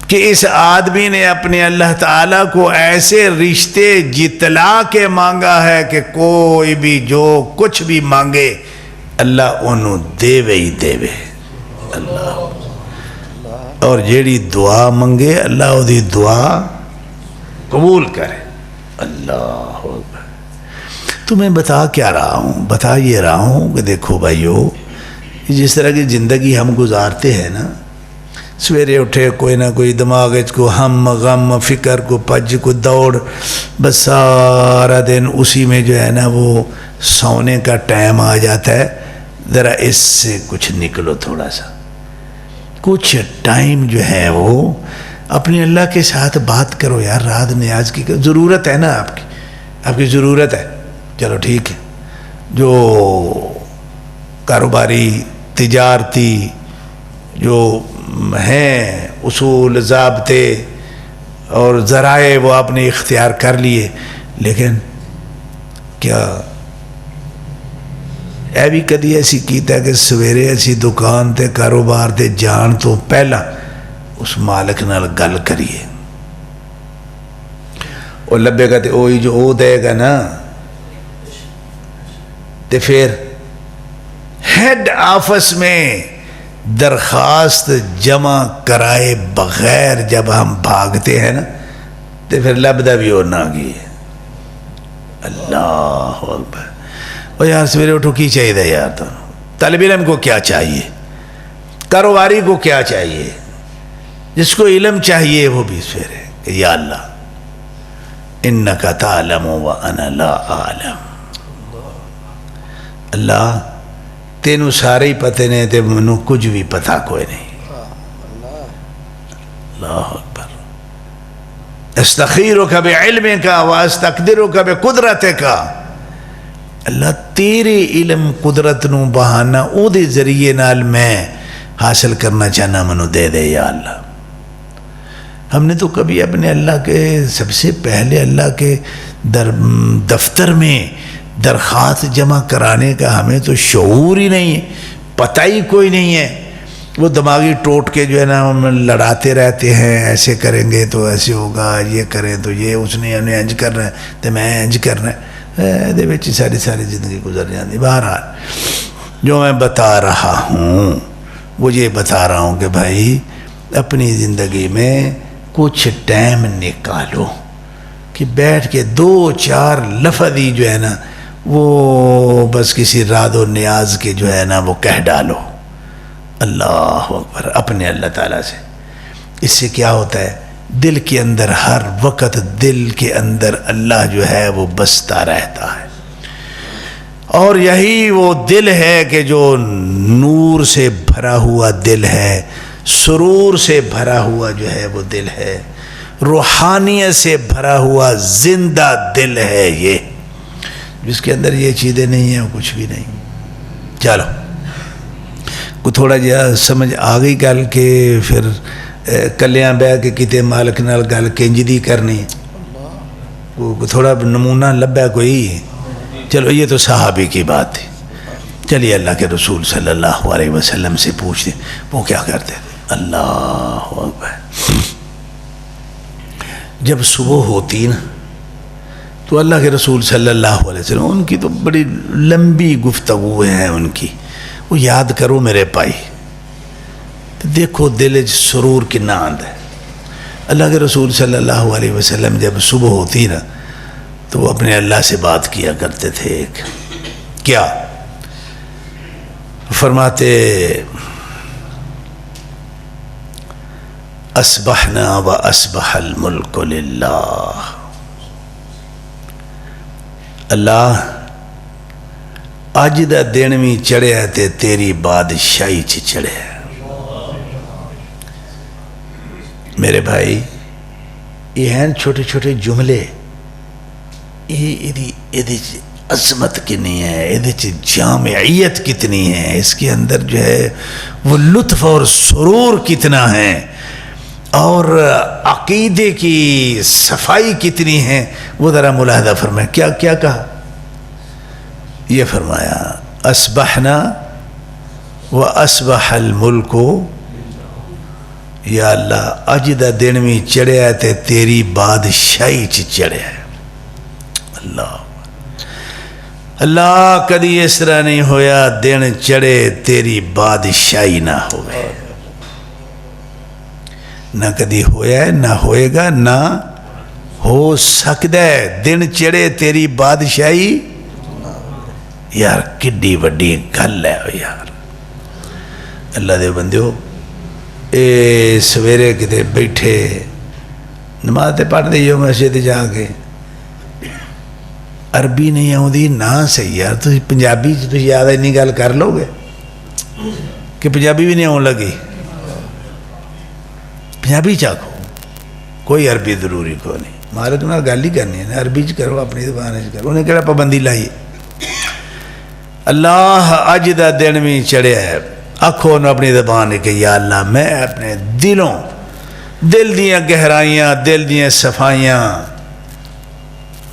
S1: کہ اس آدمی نے اپنے اللہ تعالیٰ کو ایسے رشتے جتلا کے مانگا ہے کہ کوئی بھی جو کچھ بھی مانگے اللہ انہوں دے ہی دے اللہ، اور جیڑی دعا منگے اللہ وہ دی دعا قبول کرے۔ اللہ اکبر۔ تو میں بتا کیا رہا ہوں؟ بتا یہ رہا ہوں کہ دیکھو بھائیو، جس طرح کی زندگی ہم گزارتے ہیں نا، سویرے اٹھے کوئی نہ کوئی دماغ کو ہم غم فکر کو پج کو دوڑ، بس سارا دن اسی میں جو ہے نا وہ سونے کا ٹائم آ جاتا ہے۔ ذرا اس سے کچھ نکلو، تھوڑا سا کچھ ٹائم جو ہے وہ اپنے اللہ کے ساتھ بات کرو یار۔ رات نیاز کی ضرورت ہے نا، آپ کی ضرورت ہے، چلو ٹھیک ہے۔ جو کاروباری تجارتی جو ہیں اصول ضابطے اور ذرائع وہ آپ نے اختیار کر لیے، لیکن کیا اے بھی کدی ایسی کیتا کہ سویرے ایسی دکان تے کاروبار تے جان تو پہلا اس مالک نال گل کریے؟ وہ لبے گا تے اوہی جو او دے گا نا، تے پھر ہیڈ آفس میں درخواست جمع کرائے بغیر جب ہم بھاگتے ہیں نا، تو پھر لبدہ بھی ہونا گی۔ اللہ اکبر۔ اور یار سویرے اٹھو کی چاہیے دے یار، تو طالب علم کو کیا چاہیے، کاروباری کو کیا چاہیے، جس کو علم چاہیے وہ بھی سویرے کہ یا اللہ انکا تعلم وانا لا اعلم، اللہ تینوں سارے ہی پتے نے تے منوں کچھ بھی پتا کوئی نہیں۔ اللہ اکبر۔ استخیرک بعلمک واستقدرک بقدرتک، اللہ تیرے علم قدرت نو بہانا او دے ذریعے نال میں حاصل کرنا چاہنا منو دے دے یا اللہ۔ ہم نے تو کبھی اپنے اللہ کے سب سے پہلے اللہ کے دفتر میں درخواست جمع کرانے کا ہمیں تو شعور ہی نہیں ہے، پتہ ہی کوئی نہیں ہے۔ وہ دماغی ٹوٹ کے جو ہے نا ہم لڑاتے رہتے ہیں، ایسے کریں گے تو ایسے ہوگا، یہ کریں تو یہ، اس نے ہمیں انج کرنا ہے تو میں انج کرنا ہے، دے وچ ساری زندگی گزر جاتی۔ بہرحال جو میں بتا رہا ہوں وہ یہ بتا رہا ہوں کہ بھائی اپنی زندگی میں کچھ ٹائم نکالو کہ بیٹھ کے 2-4 لفظ ہی جو ہے نا وہ بس کسی راد و نیاز کے جو ہے نا وہ کہہ ڈالو۔ اللہ اکبر۔ اپنے اللہ تعالیٰ سے اس سے کیا ہوتا ہے، دل کے اندر ہر وقت دل کے اندر اللہ جو ہے وہ بستا رہتا ہے، اور یہی وہ دل ہے کہ جو نور سے بھرا ہوا دل ہے، سرور سے بھرا ہوا جو ہے وہ دل ہے، روحانیت سے بھرا ہوا زندہ دل ہے، یہ جس کے اندر یہ چیزیں نہیں ہیں کچھ بھی نہیں۔ چلو کو تھوڑا جہا سمجھ آ گئی گل کہ پھر کلیاں بہ کے کتے مالک نال گل کنج دی کرنی، تھوڑا نمونہ لبا کوئی؟ چلو یہ تو صحابی کی بات تھی۔ چلیے اللہ کے رسول صلی اللہ علیہ وسلم سے پوچھتے وہ کیا کرتے تھے۔ اللہ اکبر۔ جب صبح ہوتی نا تو اللہ کے رسول صلی اللہ علیہ وسلم، ان کی تو بڑی لمبی گفتگو ہے ان کی، وہ یاد کرو میرے پائی، دیکھو دل سرور کنا آند ہے۔ اللہ کے رسول صلی اللہ علیہ وسلم جب صبح ہوتی نا تو وہ اپنے اللہ سے بات کیا کرتے تھے۔ ایک کیا فرماتے، اصبحنا و اصبح الملک للہ، اللہ اج دا دن بھی چڑھیا تے تیری بادشاہی چڑھیا۔ میرے بھائی یہ ہیں چھوٹے چھوٹے جملے، یہ عظمت کتنی ہے، یہ جامعیت کتنی ہے، اس کے اندر جو ہے وہ لطف اور سرور کتنا ہے، اور عقیدے کی صفائی کتنی ہے، وہ ذرا ملاحظہ فرمائیں۔ کیا کہا؟ یہ فرمایا اصبحنا و اصبح الملک، یا اللہ اج دا دن بھی چڑھیا تے تیری بادشاہی چڑھیا ہے۔ اللہ اللہ کدی اس طرح نہیں ہویا دن چڑھے تیری بادشاہی نہ ہوئے، نہ کدی ہویا ہے، نہ ہوئے گا، نہ ہو سکتا ہے دن چڑھے تیری بادشاہی۔ یار کڈی وڈی گل ہے یار، اللہ دے بندیو، اے سویرے کتے بیٹھے نماز تے پڑھ دیو مسجد جا کے، عربی نہیں آؤندی نہ صحیح یار، تسی پنجابی تسی یاد اینی گل کر لو گے کہ پنجابی بھی نہیں آن لگی؟ پنجابی چاکو، کوئی عربی ضروری کو نہیں، مارے تو گل ہی کرنی ہے، عربی چ کرو، اپنی زبان چ کرو، انہیں کہڑا پابندی لائی۔ اللہ اج دا دن بھی چڑھیا ہے، آکھو نہ اپنی زبان کہ یا اللہ میں اپنے دل دیاں گہرائیاں، دل دیاں صفائیاں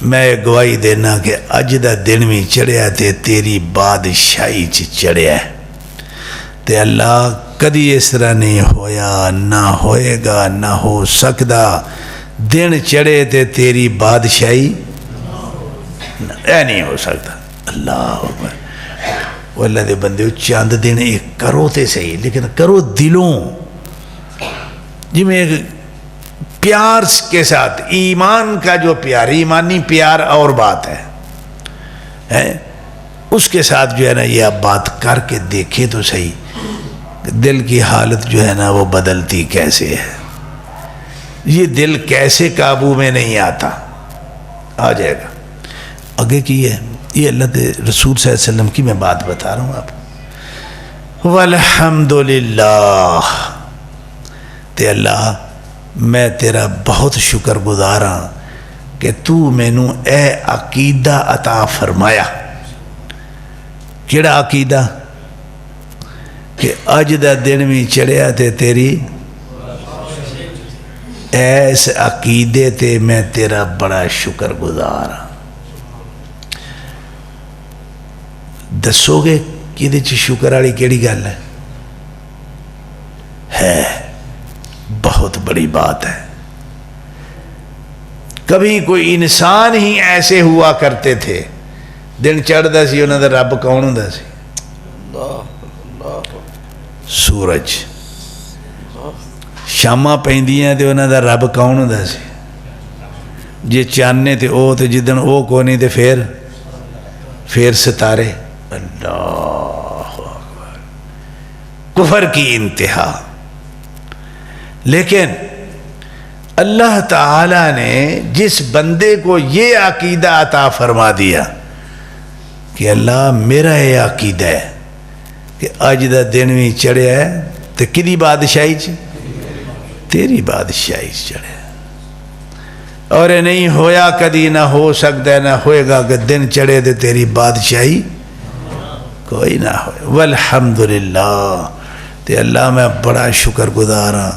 S1: میں گواہی دینا کہ اج دا دن بھی چڑھیا تے تیری بادشاہی چڑھیا ہے، تے اللہ کدی اس طرح نہیں ہویا، نہ ہوئے گا، نہ ہو سکتا دن چڑھے تے تیری بادشاہی، اے نہیں ہو سکتا۔ اللہ اکبر، وہ اللہ دے بندے چاند دن ایک کرو تے صحیح، لیکن کرو دلوں، جی میں پیار کے ساتھ، ایمان کا جو پیار، ایمانی پیار اور بات ہے، اس کے ساتھ جو ہے نا یہ آپ بات کر کے دیکھیں تو صحیح دل کی حالت جو ہے نا وہ بدلتی کیسے ہے، یہ دل کیسے قابو میں نہیں آتا، آ جائے گا آگے کی ہے۔ یہ اللہ کے رسول صلی اللہ علیہ وسلم کی میں بات بتا رہا ہوں آپ کو۔ والحمدللہ، تے اللہ میں تیرا بہت شکر گزار ہاں کہ تو مینوں اے عقیدہ عطا فرمایا۔ کیڑا عقیدہ؟ کہ اج دا دن بھی چڑھیا تے تیری، ایس عقیدے تے میں تیرا بڑا شکر گزار ہاں۔ دسو گے کہ یہ شکر والی کیڑی گل ہے؟ بہت بڑی بات ہے۔ کبھی کوئی انسان ہی ایسے ہوا کرتے تھے، دن چڑھتا سی انہوں دا رب کون ہوندا سی؟ سورج۔ شاماں پیندیاں تے انہوں دا رب کون ہوندا سی؟ جے چانے تے او، تے جدن او کو نہیں تے پھر ستارے۔ اللہ اکبر، کفر کی انتہا۔ لیکن اللہ تعالیٰ نے جس بندے کو یہ عقیدہ عطا فرما دیا کہ اللہ میرا یہ عقیدہ ہے کہ اج دا دن بھی چڑھیا ہے تو کدی بادشاہی تیری بادشاہی چڑھے، اور نہیں ہویا کدی، نہ ہو سکتا ہے، نہ ہوئے گا کہ دن چڑھے تو تیری بادشاہی کوئی نہ ہوئے۔ والحمدللہ، تے اللہ میں بڑا شکر گزار ہاں،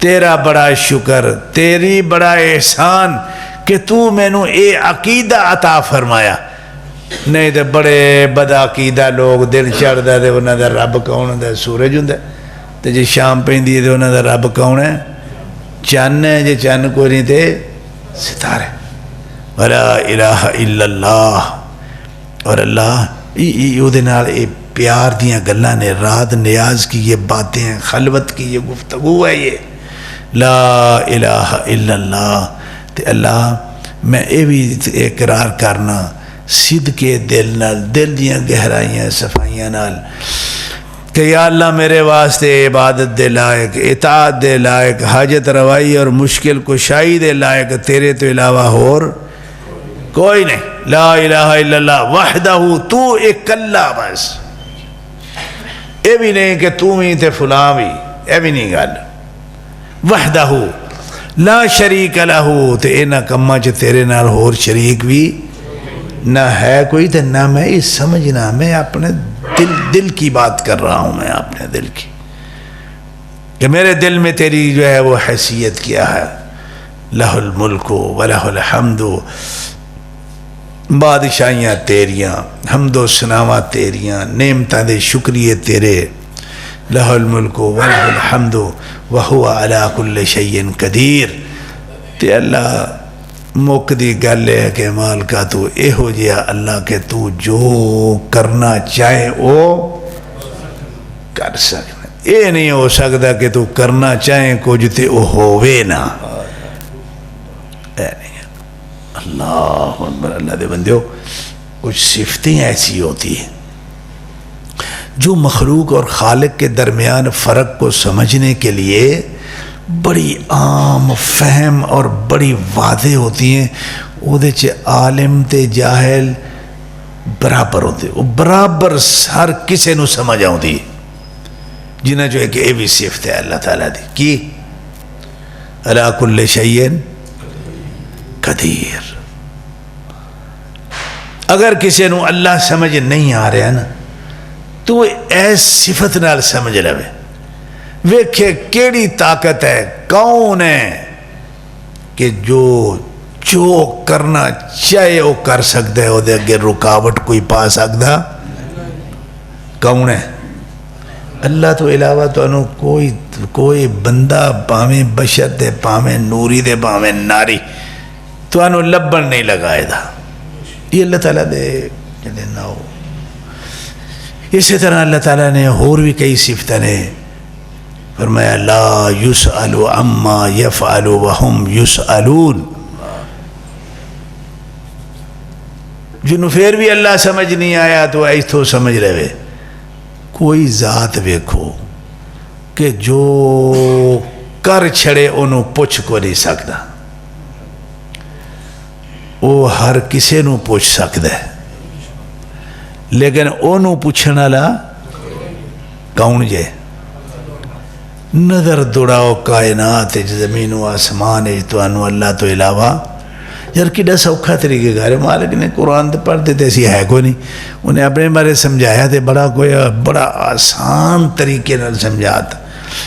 S1: تیرا بڑا شکر، تیری بڑا احسان کہ تو مینوں اے عقیدہ عطا فرمایا۔ نہیں تو بڑے بد عقیدہ لوگ دن چڑھتا ہے انہوں دا رب کون ہوندا؟ سورج ہوندا، تے جے شام پیندی ہے تو انہوں دا رب کون ہے؟ چن ہے، جے چن کوئی نہیں تے ستارے۔ ولا الہ الا اللہ، اور اللہ یہ پیار دیاں گلاں نے، رات نیاز کی یہ باتیں ہیں، خلوت کی یہ گفتگو ہے، یہ لا الہ الا اللہ۔ تے اللہ میں یہ بھی اقرار کرنا صدقے دل نال، دل دیاں گہرائیاں صفائیاں نال کہ یا اللہ میرے واسطے عبادت دے لائق، اطاعت دے لائق، حاجت روائی اور مشکل کشائی دے لائق تیرے تو علاوہ اور کوئی نہیں۔ لا الہ الا اللہ وحدہ، تو اکلا بس، یہ بھی نہیں کہ تو ہی تے فلاں بھی، یہ بھی نہیں گل۔ وحدہ لا شریک لہ، تے انہاں کماں چ تیرے نال ہور شریک بھی نہ ہے کوئی، تے نہ میں یہ سمجھنا، میں اپنے دل کی بات کر رہا ہوں، میں اپنے دل کی کہ میرے دل میں تیری جو ہے وہ حیثیت کیا ہے۔ لہ الملک و لہ الحمد بادشاہیاں تیریاں، حمد و ثناواں تیریاں، نعمتاں دے شکریے تیرے، لہ الملک ولہ الحمد وہو علی کل شیء قدیر۔ تے اللہ موک دی گل ہے کہ مالکا تو ایہو جیا اللہ کہ تو جو کرنا چاہے او کر سکنا، اے نہیں ہو سکتا کہ تو کرنا چاہے کچھ تے او ہووے نا، اے نہیں۔ اللہ اکبر، اللہ دے بندیو، کچھ صفتیں ایسی ہوتی ہیں جو مخلوق اور خالق کے درمیان فرق کو سمجھنے کے لیے بڑی عام فہم اور بڑی واضح ہوتی ہیں۔ وہ دے چے عالم تے جاہل برابر ہوتے، وہ برابر ہر کسے نو سمجھ آؤں دی، جنہ جو ہے کہ اے بھی صفت ہے اللہ تعالیٰ دی کی علی کل شیء قدیر۔ اگر کسی نو اللہ سمجھ نہیں آ رہا نا تو وہ ایس صفت نال سمجھ لوے، ویکھے کیڑی طاقت ہے، کون ہے کہ جو کرنا چاہے وہ کر سکتا ہے، وہ دے اگے رکاوٹ کوئی پا سکتا، کون ہے؟ اللہ تو علاوہ تو انہوں کوئی بندہ پاویں بشر دے پاویں نوری دے پاویں ناری تو انہوں لبن نہیں لگائے دا، یہ اللہ تعالیٰ دے جلے نہ ہو۔ اسی طرح اللہ تعالیٰ نے اور بھی کئی صفتیں نے فرمایا لا یسأل عما یفعل وہم یسألون، جنہوں پھر بھی اللہ سمجھ نہیں آیا تو ایتھو سمجھ رہے، کوئی ذات ویکھو کہ جو کر چھڑے انہوں پوچھ کو نہیں سکتا، وہ ہر کسے نو پوچھ سکتا ہے، لیکن انہوں پوچھنا لا کون جے؟ نظر دوڑاؤ کائنات زمین و آسمان تو انہوں اللہ تو علاوہ، یار کڈا سوکھا طریقے گارے مالک نے قرآن تے پڑھ دیتے ایسی ہے کوئی نہیں، انہیں اپنے بارے سمجھایا تھے بڑا آسان طریقے نال سمجھاتا۔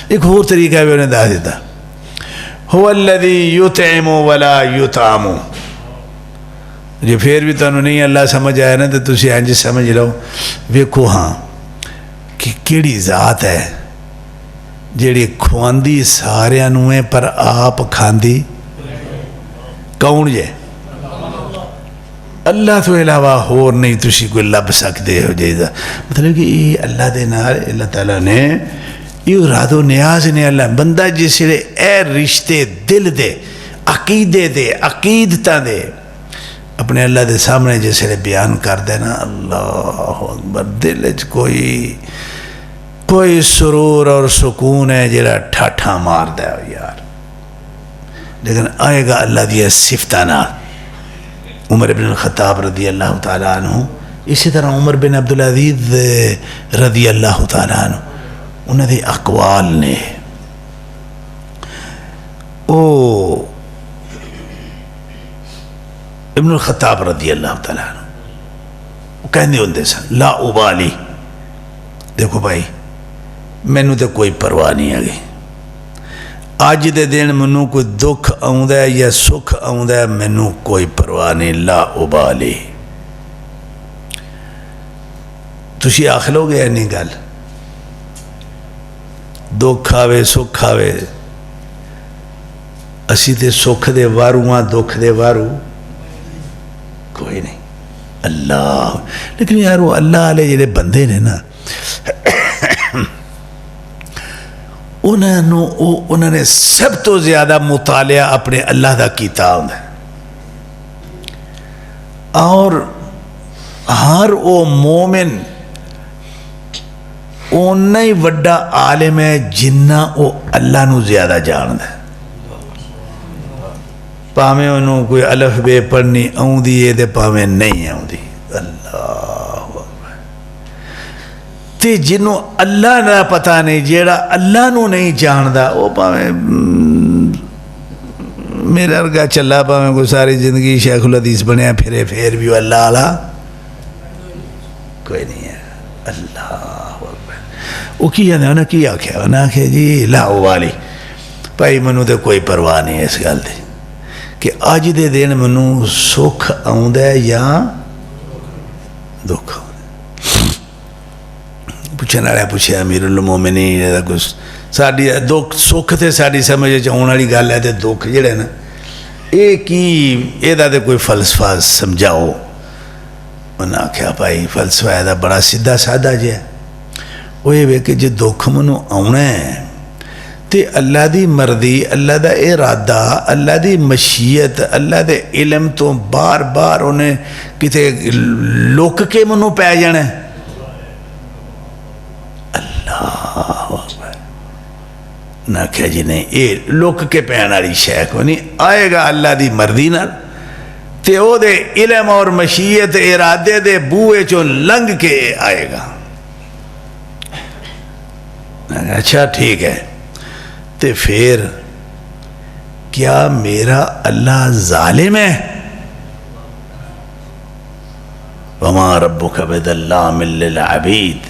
S1: ایک اور طریقہ بھی انہیں دا دیتا، هو الذی یطعم ولا یطعم، جو پھر بھی تو انہوں نہیں اللہ سمجھ آیا نا تو تسی ہاں جی سمجھ لو، ویکھو ہاں کہ کیڑی ذات ہے جیڑی کھواندی سارے نویں پر آپ کھاندی، کون جے؟ اللہ تو علاوہ اور نہیں تسی کوئی لب سکتے ہو جیدہ، مطلب کہ یہ اللہ دے نار اللہ تعالیٰ نے یہ راد و نیاز نے اللہ بندہ جس لئے اے رشتے دل دے عقیدے دے عقیدتہ دے اپنے اللہ دے سامنے جس لئے بیان کر دینا، اللہ اکبر، دل کوئی سرور اور سکون ہے جیڑا ٹھاٹھا مار دے یار، لیکن آئے گا اللہ دیا صفتانہ۔ عمر بن الخطاب رضی اللہ تعالیٰ عنہ، اسی طرح عمر بن عبدالعزیز رضی اللہ تعالیٰ عنہ، انہوں نے اقوال نے ابن الخطاب رضی اللہ تعالیٰ عنہ وہ کہنے ہوندے سن لا ابالی، دیکھو بھائی مینوں تے کوئی پرواہ نہیں آگئی، آج دے دن منوں کوئی دکھ آؤندہ ہے یا سکھ آؤندہ ہے منوں کوئی پرواہ نہیں، لا ابالی۔ تسی آخلو گے نہیں گل، دکھ آوے سکھ آوے، اسی تے سکھ دے واروہاں دکھ دے وارو کوئی نہیں، اللہ۔ لیکن یار وہ اللہ علیہ جڑے بندے نے نا انہوں نے سب تو زیادہ مطالعہ اپنے اللہ دا کیتا ہوندہ ہے، اور ہر وہ مومن اُنہ ہی وڈا عالم ہے جنہ وہ اللہ نو زیادہ جان ہے، پاہمیں انہوں کوئی الف بے پڑھنی آؤں دی دے پاہمیں نہیں آؤں دی، اللہ تے جنہوں اللہ نہ پتہ نہیں جیڑا اللہ نو نہیں جاندہ وہ پاہمیں میرا ارگا چلا پاہمیں کوئی ساری زندگی شیخ الحدیث بنیا پھر بھی اللہ علیہ کوئی نہیں ہے، اللہ وہ کیا ہے انہوں کی آکھیا انہوں نے آکھیا جی لا والی بھائی منو تے کوئی پرواہ نہیں ہے اس گل دی کہ اج دے دن منوں سکھ آਉਂਦਾ ہے یا دکھ آਉਂਦਾ پوچھنے والا پوچھا امیر المومنین کچھ ساری دکھ سکھ تے ساری سمجھ آنے والی گل ہے تے دکھ جڑے نا یہ کی یہ کوئی فلسفہ سمجھاؤ انہیں آخیا بھائی فلسفہ یہ بڑا سیدھا سادہ جہا وہ یہ کہ جی دکھ منوں آنا ہے تے اللہ دی مرضی اللہ دا ارادہ اللہ دی مشیت اللہ دے علم تو بار بار انہیں کتے لک کے منوں پی جانا ہے اللہ نہ کہا جی نہیں یہ لک کے پہن والی شے کو نہیں آئے گا اللہ دی مرضی نال تے او دے علم اور مشیت ارادے دے بوئے چوں لنگ کے آئے گا اچھا ٹھیک ہے تے پھر کیا میرا اللہ ظالم ہے وما ربک بظلام للعبید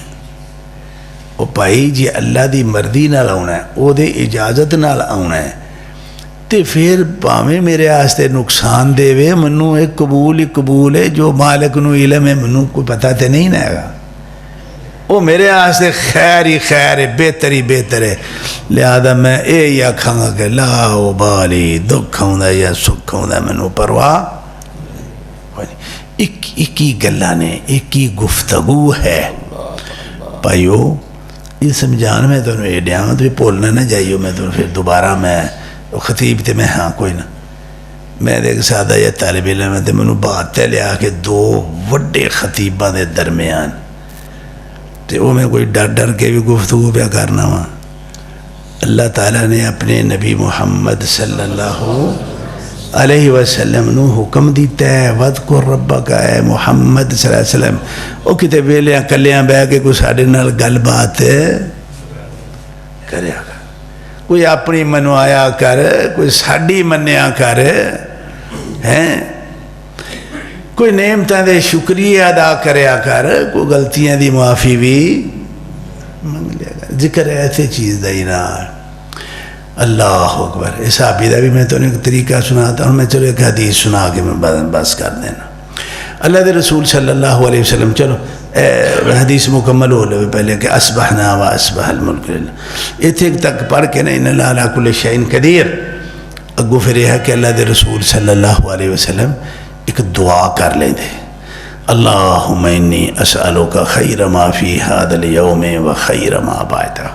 S1: وہ بھائی جی اللہ دی مرضی نال آنا ہے او دے اجازت نال آنا ہے تے پھر پاویں میرے آستے نقصان دے وے منوں ایک قبول ہی قبول ہے جو مالک نو علم ہے منوں کوئی پتہ تے نہیں نہ گا وہ میرے آستے خیر ہی خیر ہے بہتر ہی بہتر ہے لہذا میں یہ آکھاں گا کہ لا ابالی دکھ آؤندا یا سکھ آؤندا منوں پرواہ ایک ہی گلاں نے ایک ہی گفتگو ہے بھائیو یہ سمجھان میں تو یہ دیا تو بولنا نہ جائیو میں تو پھر دوبارہ میں خطیب تے میں ہاں کوئی نہ میں ایک سادہ یا طالب علم ہے منوں بات تے لیا کہ دو وڈے خطیباں دے درمیان تے وہ میں کوئی ڈر ڈر کے بھی گفتگو پہ کرنا وا اللہ تعالیٰ نے اپنے نبی محمد صلی اللہ علیہ وسلم نو حکم دیتا ہے وَذْكُرْ رَبَّكَ اے محمد صلی اللہ علیہ وسلم وہ کتے ویلیاں کلیاں بہ کے کوئی ساڑھے نال گل بات کریا کر کوئی اپنی منوایا کر کوئی ساڑھی منیا کر کوئی نعمتاں دے شکریہ ادا کریا کر کوئی غلطیاں دی معافی بھی منگ لیا کر ذکر ایسے چیز دا ہی نہ اللہ اکبر اس صحابی دا بھی میں تو ایک طریقہ سناتا ہوں میں چلو ایک حدیث سنا کے میں بس کر دینا اللہ دے رسول صلی اللہ علیہ وسلم چلو حدیث مکمل ہو لے پہلے کہ اسبحنا و اسبح الملک للہ اتھے تک پڑھ کے نا ان اللہ علی کل شیء قدیر اگو پھر یہ ہے کہ اللہ دے رسول صلی اللہ علیہ وسلم ایک دعا کر لیں دے اللہم انی اسألوک خیر ما فی هذا اليوم و خیر ما بعدہ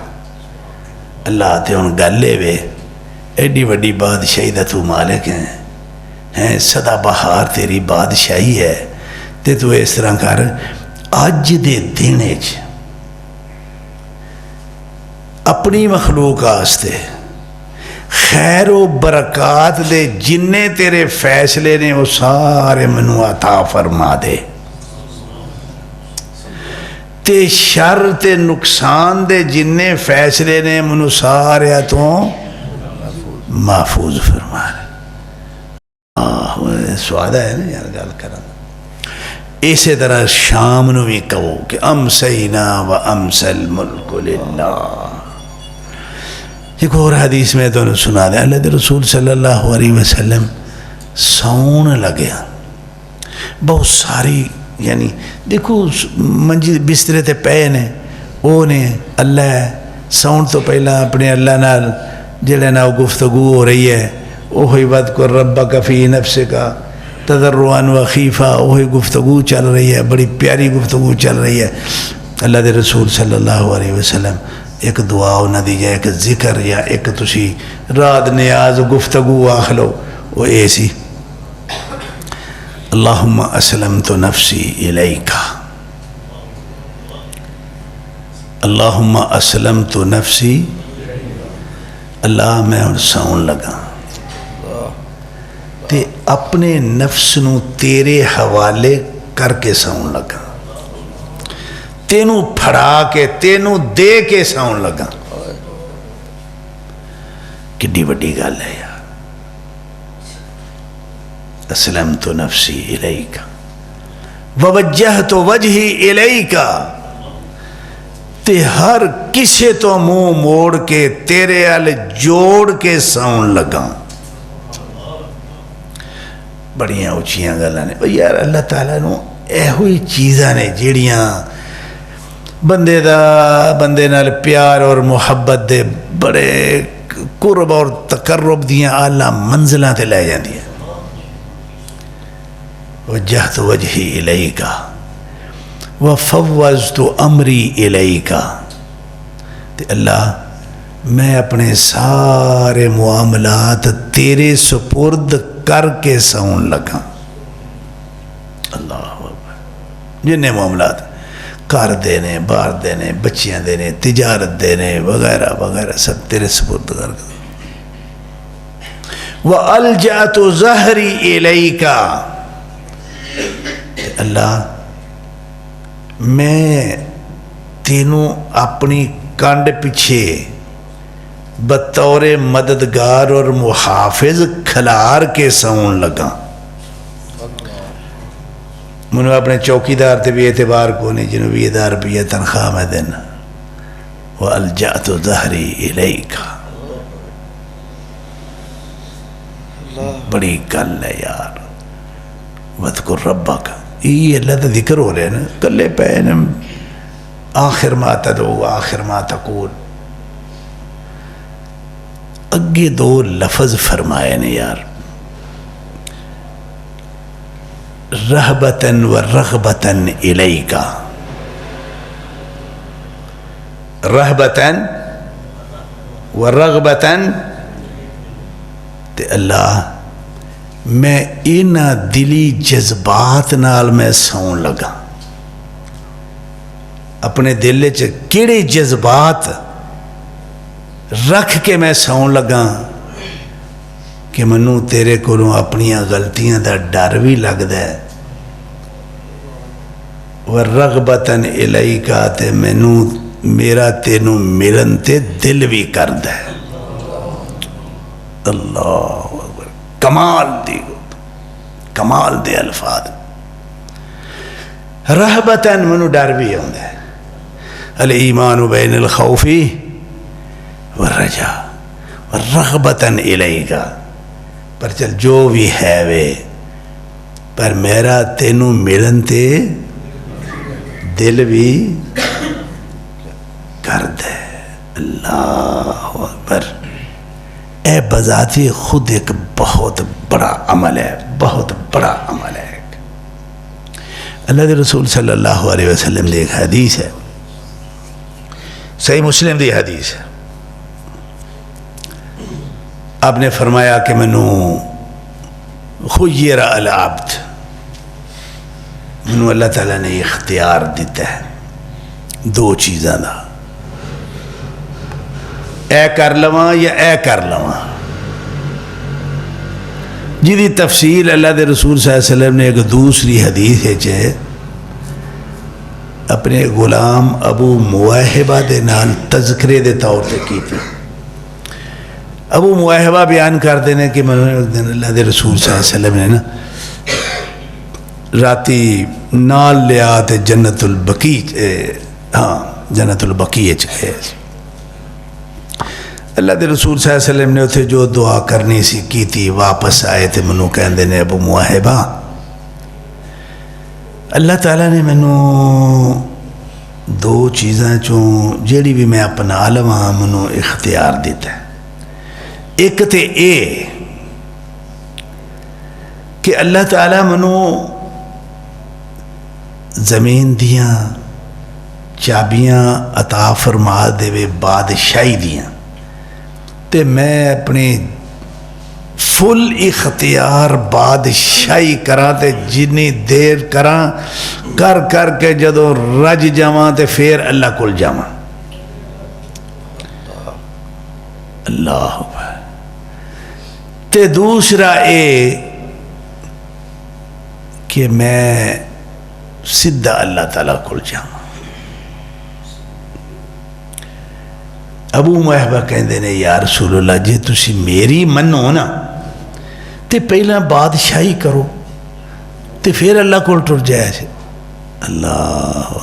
S1: اللہ تے ان گلے وے ایڈی وڈی بادشاہی دا تو مالک ہیں صدا بہار تیری بادشاہی ہے تے تو اس طرح کر اج دے دینے اپنی مخلوق آستے خیر و برکات دے جننے تیرے فیصلے نے وہ سارے منو عطا فرما دے تے شر تے نقصان دے جننے فیصلے نے منو سارے تو محفوظ فرما دے سوادہ ہے نا یار گل کرنا اسی طرح شام نو بھی کہو کہ امسینا و امس الملک للہ ایک اور حدیث میں تو نے سنا دیا اللہ دے رسول صلی اللہ علیہ وسلم سون لگیا بہت ساری یعنی دیکھو منجی بسترے تے پے نے وہ نے اللہ سون تو پہلا اپنے اللہ نال جڑے نا گفتگو ہو رہی ہے وہی وَاذْكُرْ رَبَّكَ فِي نَفْسِكَ تضرعاً وخیفہ وہی گفتگو چل رہی ہے بڑی پیاری گفتگو چل رہی ہے اللہ دے رسول صلی اللہ علیہ وسلم ایک دعا نہ دی جائے ایک ذکر یا ایک تسی رات نیاز گفتگو آخ لو وہ ایسی اللہم اسلمت نفسی الیکا اللہم اسلمت نفسی اللہ میں سون لگا تے اپنے نفس نو تیرے حوالے کر کے سون لگا تینو پھڑا کے تینو دے کے سون لگا کڈی وڈی گل ہے یار اسلمت نفسی الیکا ووجہت وجہی الیکا تے ہر کسے تو منہ موڑ کے تیرے ال جوڑ کے سون لگا بڑیاں اچھیاں گلاں نے. یار اللہ تعالیٰ نو ایہو ہی چیزاں نے جیڑیاں بندے نال پیار اور محبت دے بڑے قرب اور تقرب دیاں اعلیٰ منزلاں تے لے جاندیاں. وجہت وجہی الیک وفوضت امری الیک. تے اللہ میں اپنے سارے معاملات تیرے سپرد کر کے سون لگا. اللہ اکبر. جنہیں معاملات گھر دینے، باہر دینے، بچیاں دینے، تجارت دینے وغیرہ وغیرہ سب تیرے سپرد کر کے. وَأَلْجَأْتُ ظَهْرِي إِلَيْكَ. اللہ میں تینوں اپنی کانڈ پیچھے بطور مددگار اور محافظ کھلار کے سون لگا. منو اپنے چوکیدار تے بھی اعتبار کو نہیں جنہوں 20,000 روپیہ تنخواہ میں دینا. وَأَلْجَأْتُ ظَهْرِي إِلَيْكَ. بڑی گل ہے یار. وَاذْكُرْ رَبَّكَ. یہ اللہ کا ذکر ہو رہے ہیں نا کلے پہنے آخر ما تدعو آخر ما تقول. اگے دو لفظ فرمائے نے یار رہبتاً و رغبتاً الیک. رہبتاً و رغبتاً. تے اللہ میں انہاں دلی جذبات نال میں سون لگا. اپنے دل چ کیڑے جذبات رکھ کے میں سون لگا کہ منو تیرے کولوں اپنیاں غلطیاں دا ڈر بھی لگدا ہے. ورغبتاً الیک. تے مینو میرا تینوں ملن تے دل بھی کردا ہے. اللہ اکبر. کمال دے الفاظ. رہبتاً منو ڈر بھی آندا ہے. الایمان بین الخوف والرجاء ورغبتاً الیک. پر چل جو بھی ہے وے پر میرا تینوں ملن تے دل بھی کرد ہے. اللہ اکبر. اے بذاتی خود ایک بہت بڑا عمل ہے. بہت بڑا عمل ہے. اللہ کے رسول صلی اللہ علیہ وسلم نے ایک حدیث ہے صحیح مسلم دی حدیث ہے. آپ نے فرمایا کہ منو خیر العبد. منو اللہ تعالیٰ نے اختیار دیتا ہے دو چیزاں دا. اے کر لواں یا اے کر لواں. جی تفصیل اللہ دے رسول صلی اللہ علیہ وسلم نے ایک دوسری حدیث ہے اپنے غلام ابو مواہبہ دے نال تذکرے دے طور تے کی تھی. ابو مواہبہ بیان کر دینے کہ اللہ دے رسول صلی اللہ علیہ وسلم نے نا راتی نال لیا تے جنت البقیع جنت البقیع گئے. اللہ دے رسول صلی اللہ علیہ وسلم نے اتھے جو دعا کرنی سی کی تھی. واپس آئے تے منو کہندے نے ابو مواہبہ اللہ تعالیٰ نے منو دو چیزاں چوں جیڑی بھی میں اپنا لواں منو اختیار دیتا ہے. ایک تے اے کہ اللہ تعالیٰ منو زمین دیاں چابیاں عطا فرما دے وے بادشاہی دیاں تے میں اپنی فل اختیار بادشاہی کراں تے جنی دیر کراں کر کے جدو رج جاواں تے پھر اللہ کول جاواں. اللہ تے دوسرا اے کہ میں سدھا اللہ تعالیٰ کول جاواں. ابو مواہبہ کہندے نے یا رسول اللہ جے تسی میری منو نا تے پہلا بادشاہی کرو تے پھر اللہ کول ٹر جائے سے. اللہ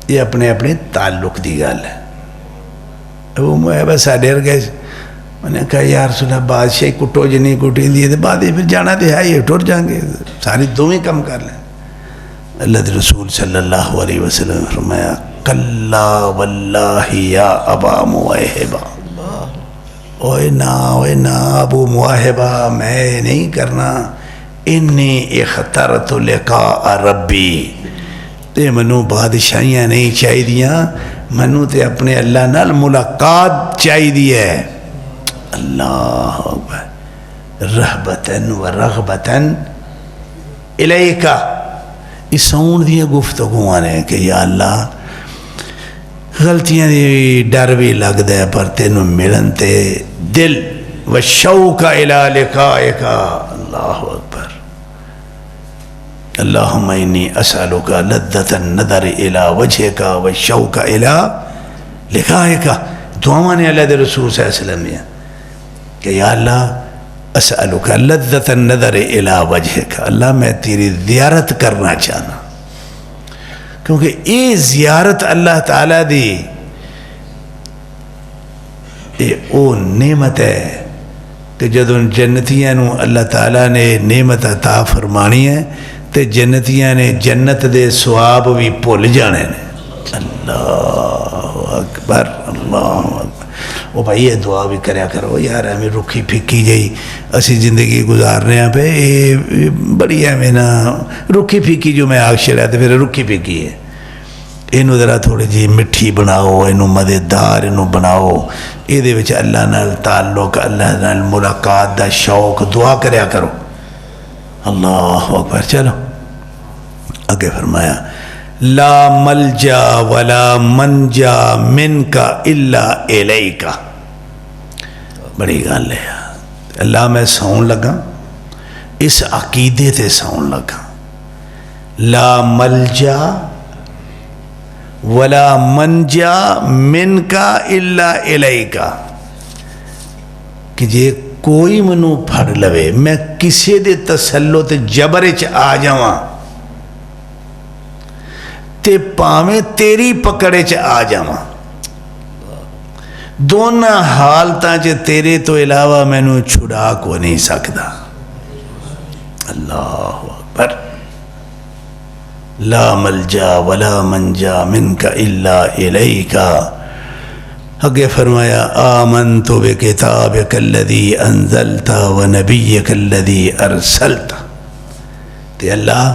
S1: یہ اپنے تعلق دی گل ہے. ابو مواہبہ ساڈے ورگے انہیں کہا یا رسول اللہ بادشاہی کٹو جی نہیں کٹیں دی تو بعد پھر جانا تو ہے ہی ٹر جائیں گے ساری دونیں کم کر لیں اللہ کے رسول صلی اللہ علیہ وسلم نے فرمایا کلا واللہ یا ابا مواہبہ اوے نا ابو مواہبہ میں نہیں کرنا انی اخترت لقاء ربی تے منو بادشاہیاں نہیں چاہی دیاں منو تے اپنے اللہ نال ملاقات چاہی دی ہے اللہ اکبر رہبتاً و رغبتاً الیکا اس سون دیا گفتگو آنے کہ یا اللہ غلطیاں دی ڈر بھی لگ دے پر تینوں ملن تے دل و شوق الی لقائکا اللہ اکبر اللہم انی اسألوکا لذت النظر الی وجہکا و شوق الی لقائکا دعا نے اللہ دے رسول صلی اللہ علیہ وسلم نے کہ یا اللہ اسألوکا لذت النظر الی وجہکا اللہ میں تیری زیارت کرنا چاہنا کیونکہ یہ زیارت اللہ تعالیٰ دی یہ او نعمت ہے کہ جدوں جنتیاں نو اللہ تعالیٰ نے نعمت عطا فرمانی ہے تے جنتیاں نے جنت دے ثواب بھی بھول جانے نے اللہ اکبر اللہ اکبر وہ بھائی یہ دعا بھی کریا کرو یار ہمیں رکھی پھکی جائی اسی زندگی گزارنے ہیں پہ یہ بڑی ہے میں نا رکھی پھکی جو میں آگ شیرہ تھے پھر رکھی پھکی ہے انہوں ذرا تھوڑی جی مٹھی بناؤ انہوں مددگار انہوں بناؤ یہ دے وچ اللہ نال تعلق اللہ نال ملاقات دا شوق دعا کریا کرو اللہ اکبر چلو آگے فرمایا لا ملجا ولا منجا منکا الا الیکا بڑی گل ہے اللہ میں سون لگا اس عقیدے تے سون لگا لا ملجا ولا منجا منکا الا الیکا کہ جے کوئی منو پھڑ لوے میں کسی دے تسلط جبر چ آ جاواں تے پاویں تیری پکڑے چ آ جاواں دونوں حالتاں چ تیرے تو علاوہ مینوں چھڑا کو نہیں سکدا اللہ اکبر لا ملجا ولا منجا منک الا الیکا آگے فرمایا آمنت بکتابک الذی انزلت ونبیک الذی ارسلت تے اللہ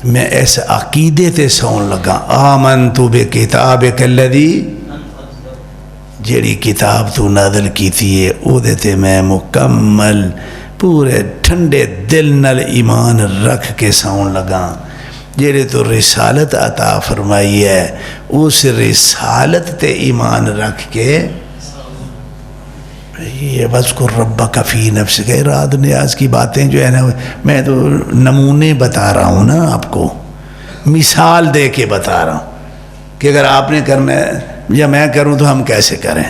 S1: میں اس عقیدے تے سون لگا آمنت بکتابک الذی جیڑی کتاب تو نازل کی تھی او دیتے میں مکمل پورے ٹھنڈے دل نال ایمان رکھ کے سون لگا جیڑے تو رسالت عطا فرمائی ہے اس رسالت تے ایمان رکھ کے یہ وَاذْكُرْ رَبَّكَ فِي نَفْسِكَ رات نیاز کی باتیں جو ہے نا میں تو نمونے بتا رہا ہوں نا آپ کو مثال دے کے بتا رہا ہوں کہ اگر آپ نے کرنا ہے یا میں کروں تو ہم کیسے کریں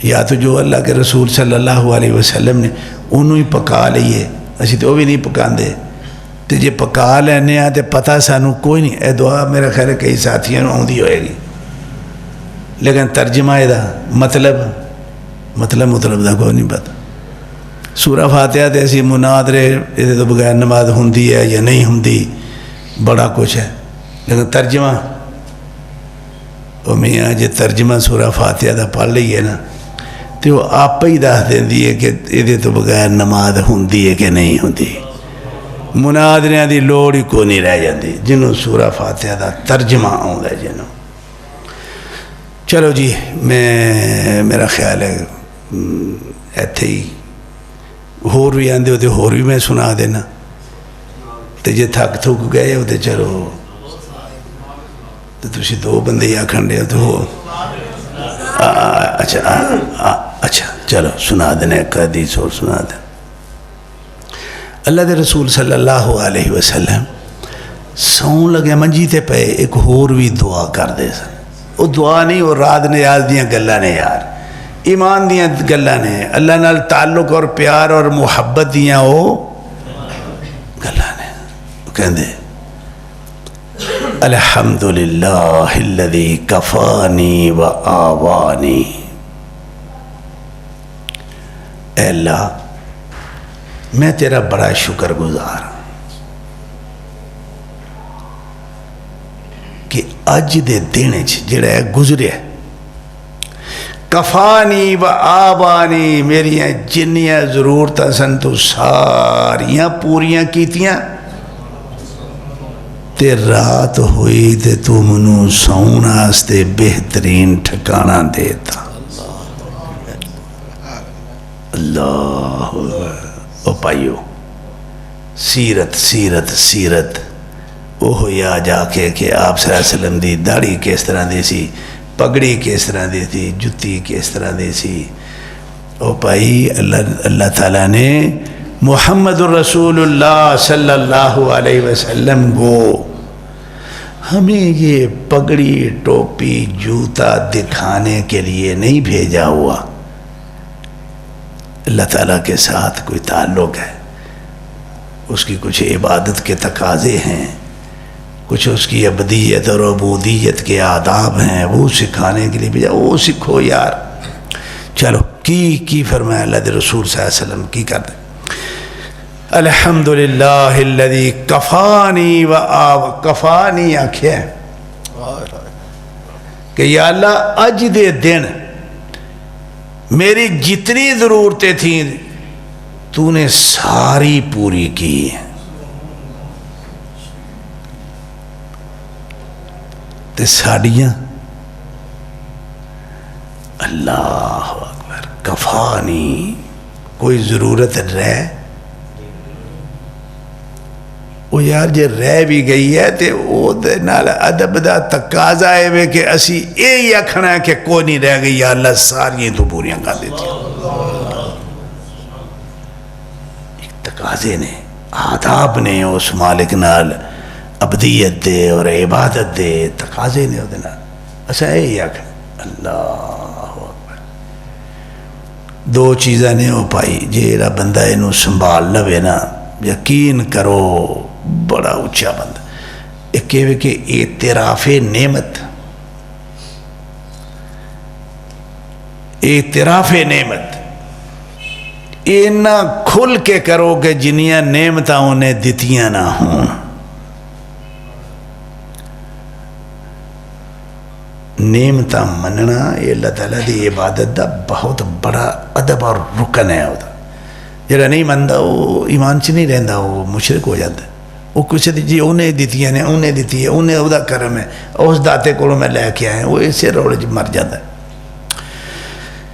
S1: یا تو جو اللہ کے رسول صلی اللہ علیہ وسلم نے انہوں ہی پکا لئیے اسی تو وہ بھی نہیں پکان دے تو جی پکا لینے ہیں تو پتہ سانو کوئی نہیں اے دعا میرا خیر ہے کئی ساتھیاں آؤں دی ہوئے گی لیکن ترجمہ ہے دا مطلب دا کوئی نہیں پتا سورہ فاتحہ تے اسی منادرے یہ تو بغیر نماز ہوندی ہے یا نہیں ہوندی بڑا کچھ ہے لیکن ترجمہ وہ میاں جی ترجمہ سورہ فاتحہ دا پڑھ لئیے نا تو وہ آپ ہی داخ دیں دیئے کہ یہ تو بغیر نماز ہوندی ہے کہ نہیں ہوندی منادریاں دی لوڑ ہی کو نہیں رہ جاندی جنہوں سورہ فاتحہ دا ترجمہ آؤں دے جنہوں چلو جی میرا خیال ہے ایتھے ہی ہور بھی آندے ہوتے ہور بھی میں سنا دینا تو جے تھک تھک گئے ہوتے چلو تو تسی دو بندے ہی آکھن دے تو اچھا چلو سنا دینا ایک حدیث اور سنا دینا اللہ دے رسول صلی اللہ علیہ وسلم سون لگے منجی تے پہ ایک ہور بھی دعا کر دے سن وہ دعا نہیں وہ رات نیاز دیاں گلہ نے یار ایمان دیاں گلہ نے اللہ نال تعلق اور پیار اور محبت دیاں وہ گلہ نے وہ کہن دے الحمدللہ الذی کفانی و آوانی اللہ میں تیرا بڑا شکر گزار ہوں کہ اج دے دن جڑا ہے گزریا کفانی و آبانی میریاں جنیاں ضرورتاں سن تو ساریاں پوریاں کیتیاں تے رات ہوئی تے تو منو سون واسطے بہترین ٹھکانہ دیتا اللہ او پائیو سیرت سیرت سیرت اوہ یا جا کے کہ آپ صلی اللہ علیہ وسلم دی داڑھی کس طرح دی سی پگڑی کس طرح دی تھی جتی کس طرح دی سی او پائی اللہ تعالیٰ نے محمد الرسول اللہ صلی اللہ علیہ وسلم کو ہمیں یہ پگڑی ٹوپی جوتا دکھانے کے لیے نہیں بھیجا ہوا اللہ تعالیٰ کے ساتھ کوئی تعلق ہے اس کی کچھ عبادت کے تقاضے ہیں کچھ اس کی عبدیت اور عبودیت کے آداب ہیں وہ سکھانے کے لیے بھیجا وہ سکھو یار چلو کی فرمایا اللہ دے رسول صلی اللہ علیہ وسلم کی کر دیں الحمدللہ الذی کفانی و کفانی آنکھیں کہ یا اللہ اج دے دن میری جتنی ضرورتیں تھیں تو نے ساری پوری کی ہیں تے ساڑیاں اللہ اکبر کفانی کوئی ضرورت رہ وہ یار جے رہ بھی گئی ہے تے او دے نال ادب دا تقاضا ہے وے کہ اسی یہ آکھنا ہے کہ کوئی نہیں رہ گئی یا اللہ ساری تو پوریاں کر دیتی ایک تقاضے نے آداب نے اس مالک نال عبدیت دے اور عبادت دے تقاضے نے وہ اچھا یہ آکھنا اللہ اکبر دو چیزیں نے وہ پائی جیڑا بندہ انہوں سنبھال لوے نا یقین کرو بڑا اچھا بندہ ایک کہوے کہ اعتراف نعمت اعتراف نعمت اینا کھل کے کرو کہ جنیاں نعمتاں انہیں دتیاں نہ ہوں نعمتاں مننا یہ اللہ تعالیٰ دی عبادت دا بہت بڑا ادب اور رکن ہے ہوتا جڑا نہیں مندا وہ ایمان چ نہیں رہندا وہ مشرک ہو جاتا ہے وہ کچھ جی انہیں دیتی نے انہیں دیتی ہے انہیں وہ کرم ہے اس داتے کو میں لے کے آئے وہ اسے روڑے چ مر جاتا ہے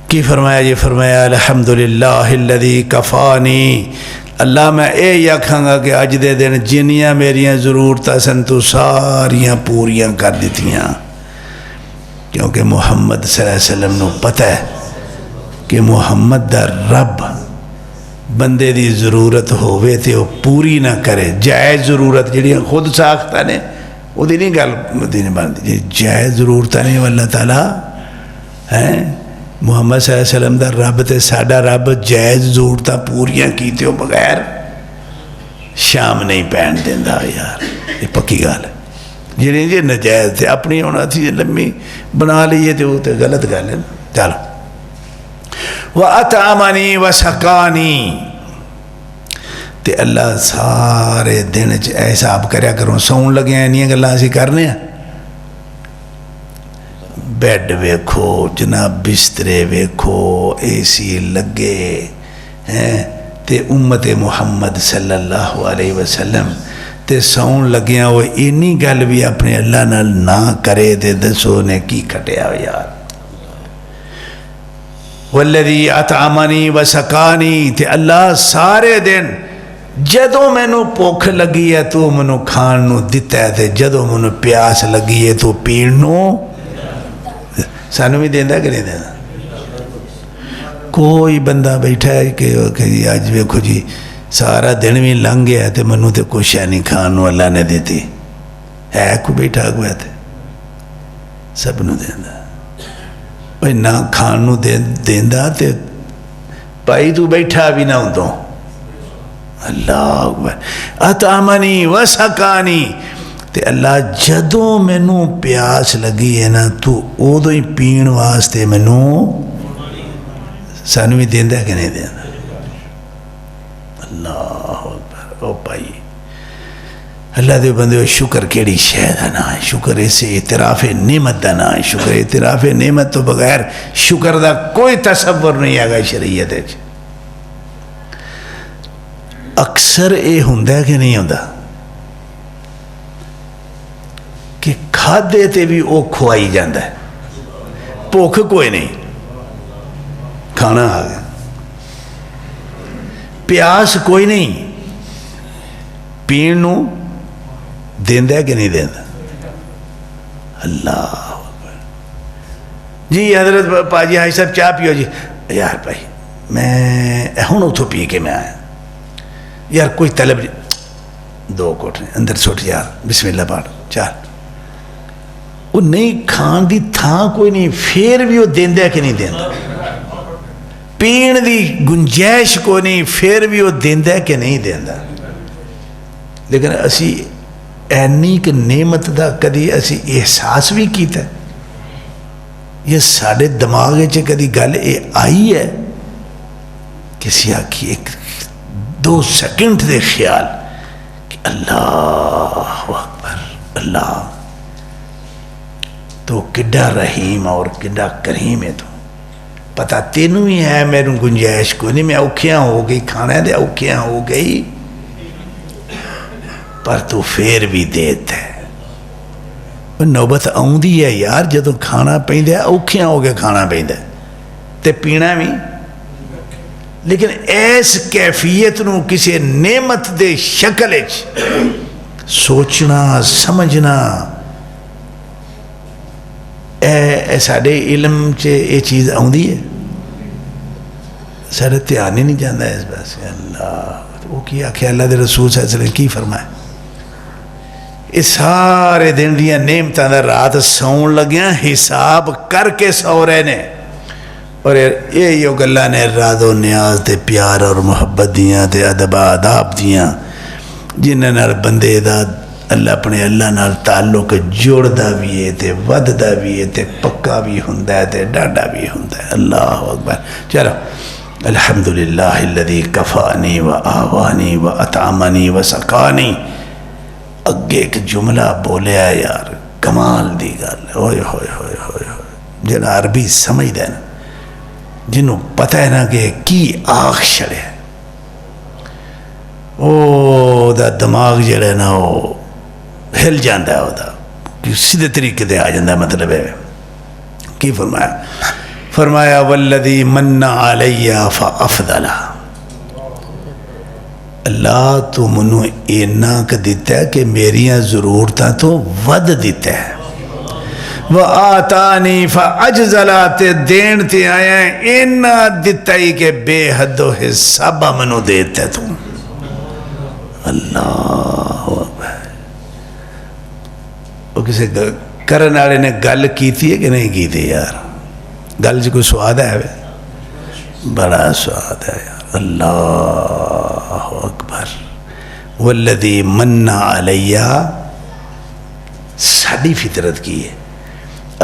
S1: کی فرمایا جی فرمایا الحمدللہ الذی کفانی اللہ میں یہ آکھاں گا کہ اج دے دن جنیاں میریاں ضرورتاں سن تو ساریاں پوریاں کر دیتیاں کیونکہ محمد صلی اللہ علیہ وسلم نو پتہ ہے کہ محمد دا رب بندے دی ضرورت ہوئے تے وہ پوری نہ کرے جائز ضرورت جڑیاں خود ساختہ نے وہ دی نہیں گل مدینے باندھی جائز ضرورتہ نے اللہ تعالیٰ ہیں محمد صلی اللہ علیہ وسلم دا رب تے ساڈا رب جائز ضرورتہ پوریاں کیتے ہو بغیر شام نہیں پہن دیندا یار یہ پکی گل ہے جنہیں جی نجائز تھے اپنی ہونا تھی لمبی بنا لیے تھے وہ تو غلط گل ہے چلو وَأَطْعَمَنِي وَسَقَانِي تے اللہ سارے دن حساب کریا کروں سون لگے ہیں نہیں گلاں اسی کرنے ہیں بیڈ ویکھو جناب بسترے ویکھو اے سی لگے ہیں تے امت محمد صلی اللہ علیہ وسلم تے سون لگیاں وہ اینی گل بھی اپنے اللہ نال نہ کرے تے دسو نے کی کھٹیا یار والذی اطعمنی وسقانی تے اللہ سارے دن جدوں مینوں بھوک لگی ہے تو مینوں کھان نو دتا ہے تے جدوں مینوں پیاس لگی ہے تو پین نو سانو بھی دیندا کہ نہیں دیندا کوئی بندہ بیٹھا ہے کہ جی اج ویکھو جی سارا دن بھی لنگ گیا تے منوں تے کچھ ہے نہیں کھان نو اللہ نے دیتی ہے کوئی بیٹھا ہوا تے سب نو دیندا بھائی نہ کھان نو دیندا تے بھائی تو بیٹھا بھی نہ ہوندوں اللہ اکبر اطعمنی وسقانی تے اللہ جدوں مینوں پیاس لگی ہے نا تو ادوں ہی پین واسطے مینوں سانو بھی دیندا کہ نہیں دیندا اللہ اکبر. او بھائی اللہ دے بندے شکر کیڑی شے دا نا ہے. شکر اسے اعتراف نعمت دا نا ہے. شکر اعتراف نعمت تو بغیر شکر دا کوئی تصور نہیں آگا شریعت ہے. اکثر اے ہوندا ہے کہ نہیں ہوندا کہ کھادے تے بھی او کھوائی جاندا ہے. بھوک کوئی نہیں, کھانا آ گیا. پیاس کوئی نہیں, پین نو دیندا ہے کہ نہیں دیندا. اللہ جی حضرت پاجی حاج صاحب چاہ پیو جی. یار بھائی میں ہن اتھوں پی کے میں آیا یار, کوئی طلب دو کوٹ اندر سٹ یار, بسم اللہ پڑھ چل. وہ نہیں کھان دی تھان کوئی نہیں, پھر بھی وہ دیندا ہے کہ نہیں دیندا. پین دی گنجائش کو نہیں, پھر بھی وہ دیندا ہے کہ نہیں دیندا. لیکن اسی اینی کہ نعمت دا کدی اسی احساس بھی کیتا ہے. یہ ساڑھے دماغ چے کدی گل اے آئی ہے کسی آکھی ایک 2 سیکنڈ دے خیال کہ اللہ اکبر, اللہ تو کڈا رحیم اور کڈا کریم ہے. تو پتہ تینوں ہی ہے میرے گنجائش کو نہیں, میں اوکھیاں ہو گئی, کھانا دے اوکھیاں ہو گئی, پر تو پھر بھی دیتا ہے. نوبت آؤندی ہے یار جدوں کھانا پیندا ہے, اوکھیاں ہو کے کھانا پیندا ہے تے پینا بھی, لیکن ایس کیفیت نو کسی نعمت دے شکل وچ سوچنا سمجھنا اے ساڈے علم چ یہ چیز آؤندی ہے, سارے دھیان ہی نہیں جانا اس پاسے. اللہ وہ کی آخیا اللہ دے رسول صلی اللہ علیہ وسلم کی فرمایا, یہ سارے دن دیاں نعمتاں دا رات سون لگیاں حساب کر کے سو رہے نے, اور یہ گلاں نے راد و نیاز تے پیار اور محبت دیاں تے ادب آداب دیاں جنہاں نال بندے دا اللہ اپنے اللہ نال تعلق جوڑدا بھی ہے تے وددا بھی ہے تے پکا بھی ہوندا ہے تے ڈاڈا بھی ہوندا ہے. اللہ اکبر. چلو الحمدللہ الذی کفانی و آوانی و اطعمنی و سقانی. اگے ایک جملہ بولیا یار کمال دی گل, ہوئے ہوئے ہوئے ہوئے ہوئے. جنہاں عربی سمجھدا ہے نا, جنہوں پتہ ہے نا کہ کی آخ چھڑے, او دا دماغ جڑا ہے نا وہ ہل جاندہ ہے, وہ دا سیدھے طریقے دے آ جاندہ ہے. مطلب ہے کی فرمایا, فرمایا والذی من علی فافضلا. اللہ تو منو اینا کہ دیتا ہے کہ میریاں ضرورتاں تو ود دیتا ہے. وآتانی فاجزلا, تے دین تے آیا اینا دیتا ہی کہ بے حد و حسابہ منو دیتا ہے. تو اللہ اکبر. وہ کسی کرن والے نے گل کیتی ہے کہ نہیں کیتی یار, گل جی کوئی سواد ہے, بڑا سواد ہے یار. اللہ اکبر. والذی من علیہ, ساڑی فطرت کی ہے.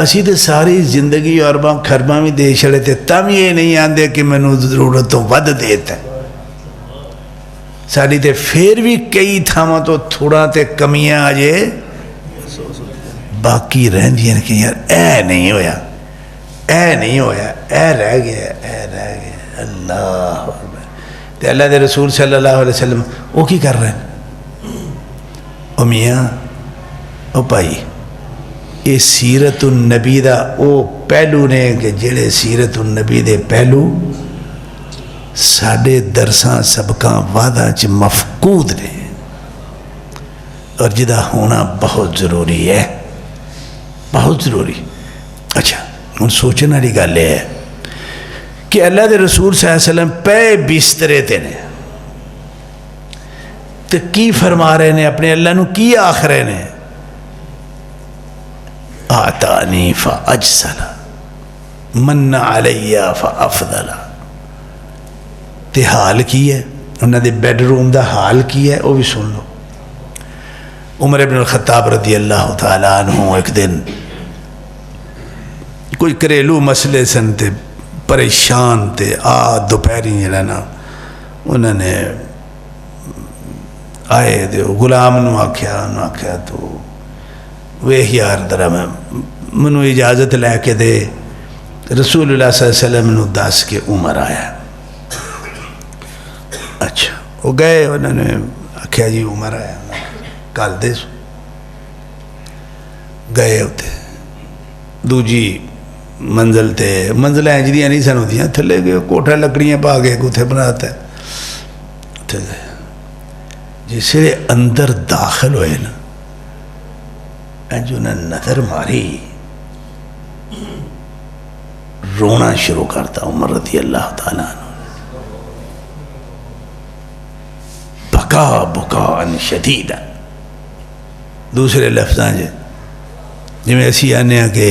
S1: اسی تے ساری زندگی اور خرباں بھی دے چھڑے تے تم یہ نہیں آندے کہ میں نو ضرورتوں ود دیتا ہے. ساڑی تے پھر بھی کئی تھاما تو تھوڑا تے کمیاں آجے باقی رہن دیا کہ یار اے نہیں ہویا, اے نہیں ہویا, اے رہ گیا, اے رہ گیا. اللہ تے اللہ دے رسول صلی اللہ علیہ وسلم وہ کی کر رہے ہیں, او میاں او بھائی, یہ سیرت النبی دا او پہلو نے کہ جڑے سیرت النبی دے پہلو ساڑھے درساں سبکاں وعدہ چ مفقود نے, اور جدا ہونا بہت ضروری ہے, بہت ضروری. اچھا ہن سوچنے والی گل ہے کہ اللہ دے رسول صلی اللہ علیہ وسلم پے بسترے تے نے تو کی فرما رہے نے, اپنے اللہ نو کی آخ رہے نے, آتانی فاجزلا من علی فافضلا. تے حال کی ہے انہوں دے بیڈ روم دا حال کی ہے وہ بھی سن لو. عمر بن الخطاب رضی اللہ تعالیٰ عنہ ایک دن کوئی کریلو مسئلے سن تے پریشان تے دوپہری جڑا نا انہوں نے آئے دے غلام نو آکھیا تو ویہ یار درہ منو اجازت لے کے دے رسول اللہ صلی اللہ علیہ وسلم نو دس کے عمر آیا. اچھا وہ گئے انہوں نے آکھیا جی عمر آیا کل دے سو گئے ہوتے دوجی منزل تے منزل انجدیاں نہیں سن ہوتی تھلے گئے کوٹھا لکڑیاں پا گئے کتھے بناتا ہے اتھے گئے جس لئے اندر داخل ہوئے نا جو نے نظر ماری رونا شروع کرتا عمر رضی اللہ تعالیٰ عنہ بکا شدیدا. دوسرے لفظاں جی میں اسی آنے ہیں کہ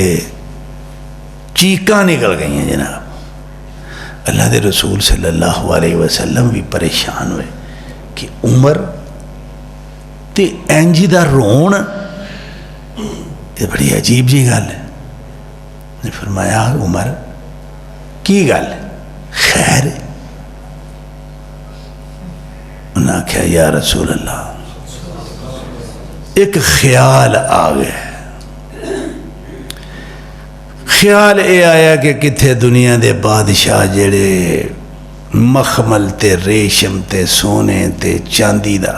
S1: چیکاں نکل گئی ہیں جناب. اللہ دے رسول صلی اللہ علیہ وسلم بھی پریشان ہوئے کہ عمر تے اینجی دا رون یہ بڑی عجیب جی گل ہے. نے فرمایا عمر کی گل خیر ہے؟ انہوں نے کہا یا رسول اللہ ایک خیال آ گیا. خیال اے آیا کہ کتھے دنیا دے بادشاہ جڑے مخمل تے ریشم تے سونے تے چاندی دا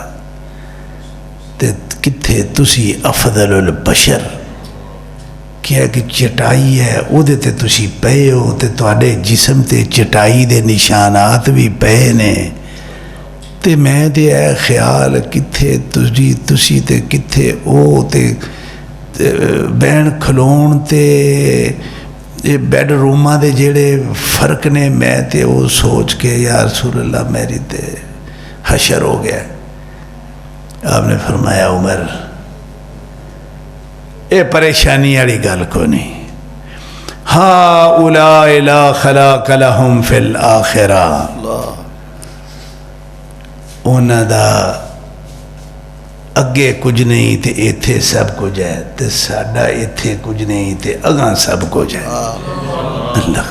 S1: تے کتھے تسی افضل البشر کیا کہ چٹائی ہے او دے تے تسی پے ہو تے تواڈے جسم تے چٹائی دے نشانات بھی پے نے تے میں تے اے خیال کتھے تسی تے کتھے او تے بین کھلون تے بیڈ روماں دے جڑے فرق نے میں تے او سوچ کے یا رسول اللہ میری تے حشر ہو گیا. آپ نے فرمایا عمر اے پریشانی والی گل کو نہیں. ہؤلاء لا خلاق لهم فی الآخرہ انہاں دا اگے کچھ نہیں تے ایتھے سب کچھ ہے تے ساڈا ایتھے کچھ نہیں تے اگاں سب کچھ ہے. اللہ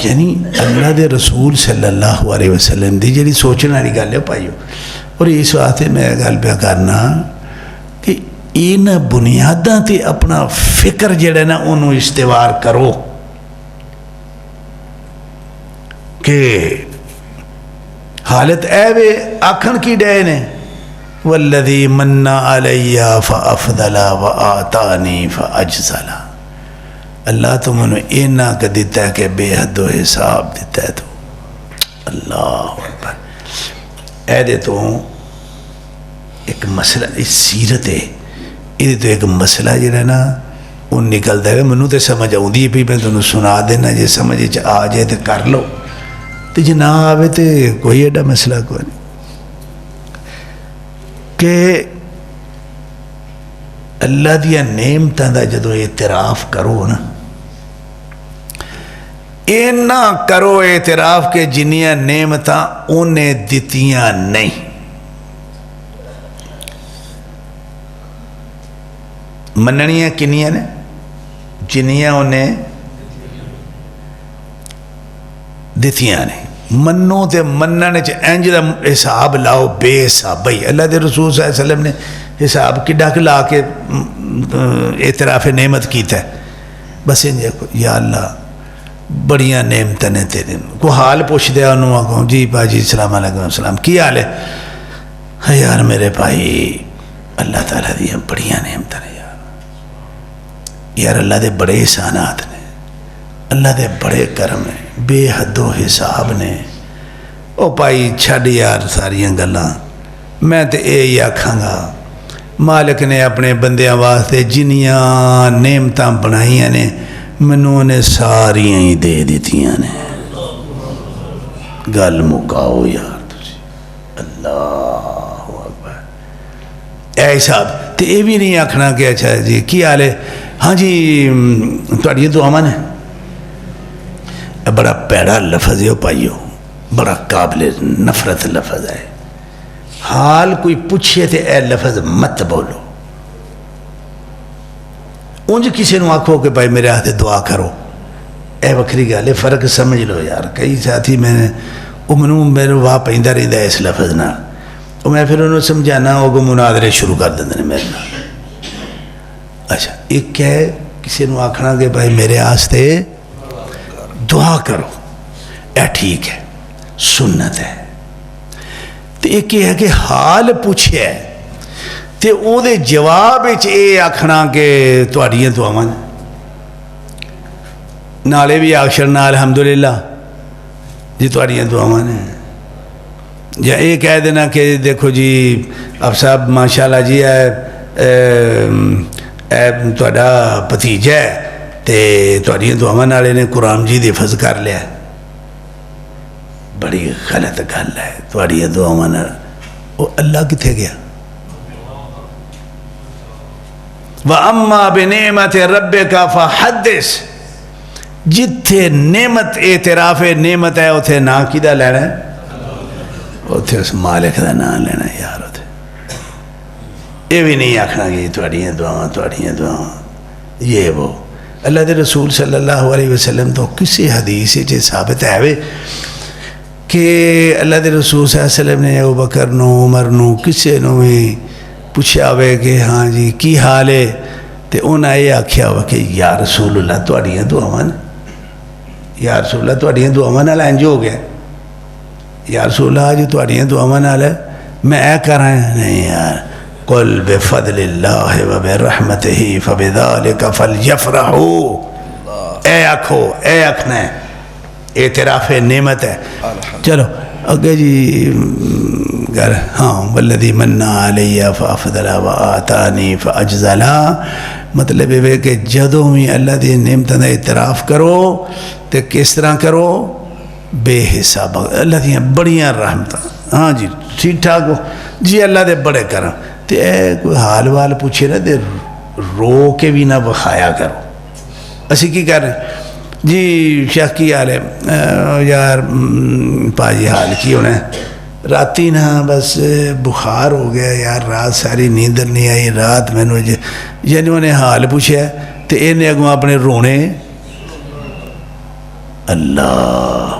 S1: یعنی اللہ دے رسول صلی اللہ علیہ وسلم دی جڑی سوچنے والی گل ہے پائیو. اور اس واسطے میں گل پہ کرنا کہ ان بنیاداں تے اپنا فکر جڑا نا انہوں استوار کرو کہ حالت اے وے آکھن کی ڈے نے والذی من علی فافضل وآتانی فاجزل. اللہ تو منو اینا کا دیتا ہے کہ بے حد و حساب دیتا ہے. تو اللہ اکبر اے دے تو ایک مسئلہ اس سیرت ہے یہ تو ایک مسئلہ جڑا نا وہ نکلتا ہے. منو تو سمجھ آؤں پی میں تمہیں سنا دینا جی سمجھ آ جائے تو کر لو تو جی نہ آوے تو کوئی ایڈا مسئلہ کوئی نہیں. کہ اللہ دیا نعمتاں دا جدو اعتراف کرو نا اینا کرو اعتراف کہ جنیاں نعمتاں انہیں دتیاں نہیں. مننیاں کنیاں نے جنیاں انہیں دتیاں نے. منو تے مننے انج دا حساب لاؤ بے حساب. بھئی اللہ دے رسول صلی اللہ علیہ وسلم نے حساب کی ڈاک لا کے اعتراف نعمت کیتا ہے. بس انجے یا اللہ بڑیاں نعمتیں نے تیرے کو حال پوچھ دیا انہوں آگوں جی باجی السلام علیکم السلام کی حال ہے یار میرے بھائی اللہ تعالیٰ دیا بڑیاں نعمتیں نے یار اللہ دے بڑے احسانات نے اللہ دے بڑے کرم نے بے حد و حساب نے. او بھائی چھڑ یار ساریاں گلاں میں تے اے ہی آکھاں گا مالک نے اپنے بندیاں واسطے جنیاں نعمتاں بنائیاں نے منوں نے ساریاں ہی دے دیتیاں نے. گل مکاؤ یار تسی اللہ اکبر. اے صاحب تے اے بھی نہیں آکھنا کہ اچھا جی کی حال ہے ہاں جی تہاڈی دعاواں نے. بڑا پیڑا لفظ ہے پائیو بڑا قابل نفرت لفظ ہے. حال کوئی پوچھے تے اے لفظ مت بولو. انج کسی نو آکھو کہ بھائی میرے ہاتھ دعا کرو اے وکری گل ہے. فرق سمجھ لو یار. کئی ساتھی میں نے منوں میرے واہ پیندا رہندا اس لفظ نال میں پھر انہوں سمجھانا وہ مناظرے شروع کر دیں میرے نال. اچھا ایک ہے کسی نے آخنا کہ بھائی میرے واسطے دعا کرو, اے ٹھیک ہے سنت ہے. تو ایک یہ ہے کہ حال پوچھے تے او دے جواب اے آکھنا کہ تہاڈیاں دعاواں نالے بھی آکھنا الحمدللہ جی تہاڈیاں دعاواں نے, یا یہ کہہ دینا کہ دیکھو جی اب صاحب ماشاءاللہ جی تہاڈا بھتیجا ہے تے تہاڈیاں دعاواں نال نے قرآن جی حفظ کر لیا. بڑی غلط گل ہے. تہاڈیاں دعاواں نال وہ اللہ کتنے گیا؟ وَأَمَّا بِنِعْمَةِ رَبِّكَ فَحَدِّثْ. جتھے نعمت اعتراف نعمت ہے اتھے نا کیدا لینا ہے؟ اتھے اس مالک دا نام لینا یار. اتھے یہ بھی نہیں آکھنا کہ تہاڈیاں دعاواں یہ وہ. اللہ دے رسول صلی اللہ علیہ وسلم تو کسی حدیث سے ثابت ہے وے کہ اللہ دے رسول صلی اللہ علیہ وسلم نے ابو بکر نو عمر نو کسے نو بھی پوچھا ہوئے کہ ہاں جی کی حال ہے, تے انہاں یہ آکھیا ہوا کہ یا رسول اللہ تہاڈیاں دعاواں, یا رسول اللہ تہاڈیاں دعاواں نال انج ہو گیا, یا رسول اللہ جی تہاڈیاں دعاواں نال میں اے کراں. نہیں یار, قل بفضل اللہ وبرحمتہ فبذلک فلیفرحوا. اے آکھو, اے آکھنا ہے اعتراف نعمت ہے. چلو اگے جی گر ہاں والذی من علی فافضل وآتانی فاجزلا. مطلب یہ کہ جدوں بھی اللہ دی نعمتوں کا اعتراف کرو تو کس طرح کرو؟ بے حساب. اللہ دیاں بڑیاں رحمتاں, ہاں جی ٹھیک ٹھاک ہو جی اللہ دے بڑے کرم. تے کوئی حال وال پوچھے نا تے رو کے بھی نہ بخایا کرو. اسی کی کر رہے ہیں جی شیخ کی حال ہے یار پاجی حال کی ہونا ہے راتی نا بس بخار ہو گیا یار, رات ساری نیندر نہیں آئی رات میں نے یعنی انہیں حال پوچھا تو انہیں اگوں اپنے رونے اللہ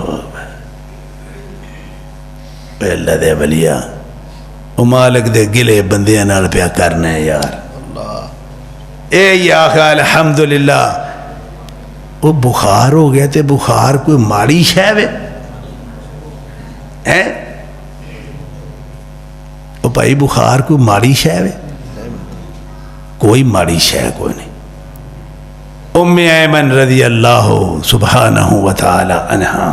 S1: اللہ دے ولیاں وہ مالک دے گلے بندیاں نال پیا کرنا ہے یار. اے یا آخا الحمدللہ وہ بخار ہو گیا تے بخار کوئی ماڑی شے وے ہیں؟ وہ بھائی بخار کوئی ماڑی شے وے؟ کوئی ماڑی شے کوئی نہیں. ام ایمن رضی اللہ سبحانہ وتعالی عنہا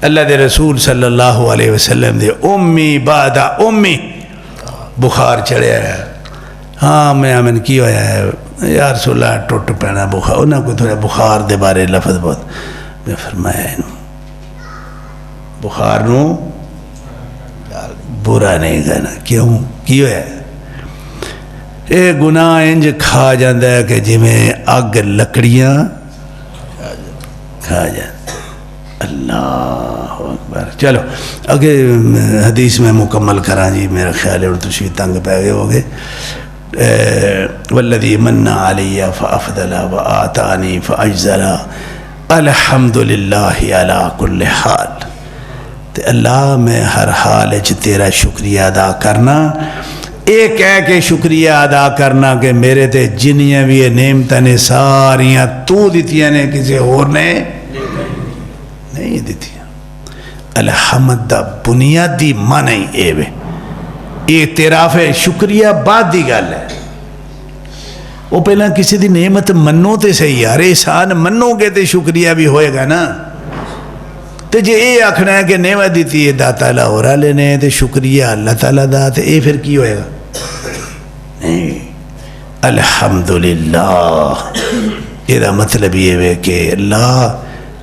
S1: اللہ دے رسول صلی اللہ علیہ وسلم دے امی بعد امی بخار چڑھیا ہے. ہاں میں ایمن کی ہویا ہے یا رسول اللہ ٹوٹ پینا بخار. انہوں نے کوئی تھوڑا بخار دے بارے لفظ بہت میں فرمایا بخار نو برا نہیں کہنا. کیوں کی ہویا ہے؟ اے گناہ انج کھا جاندہ ہے کہ جی میں اگ لکڑیاں کھا جاندہ. اللہ اکبر. چلو اگے حدیث میں مکمل کرا جی, میرا خیال ہے اور تشوی تنگ پہ گئے ہوگے. والذی من علی فافضل وآتانی فاجزل الحمدللہ علی کل حال. تے اللہ میں ہر حال اچ تیرا شکریہ ادا کرنا. ایک ہے کہ شکریہ ادا کرنا کہ میرے تے جنیاں بھی نعمتیں نے ساریاں تو دیتیاں نے کسی اور نے نہیں دیتیاں. الحمد دا بنیادی معنی اے وے اعتراف شکریہ بعد دی گل ہے. وہ پہلے کسی دی نعمت منو تے صحیح یار, احسان منو گے تے شکریہ بھی ہوئے گا نا. تے جے اے آکھنا ہے کہ نعمت دیتی ہے داتا اللہ اور آلے نے تے شکریہ اللہ تعالیٰ دا تے اے پھر کی ہوئے گا؟ نہیں. الحمدللہ یہ دا مطلب یہ ہے کہ اللہ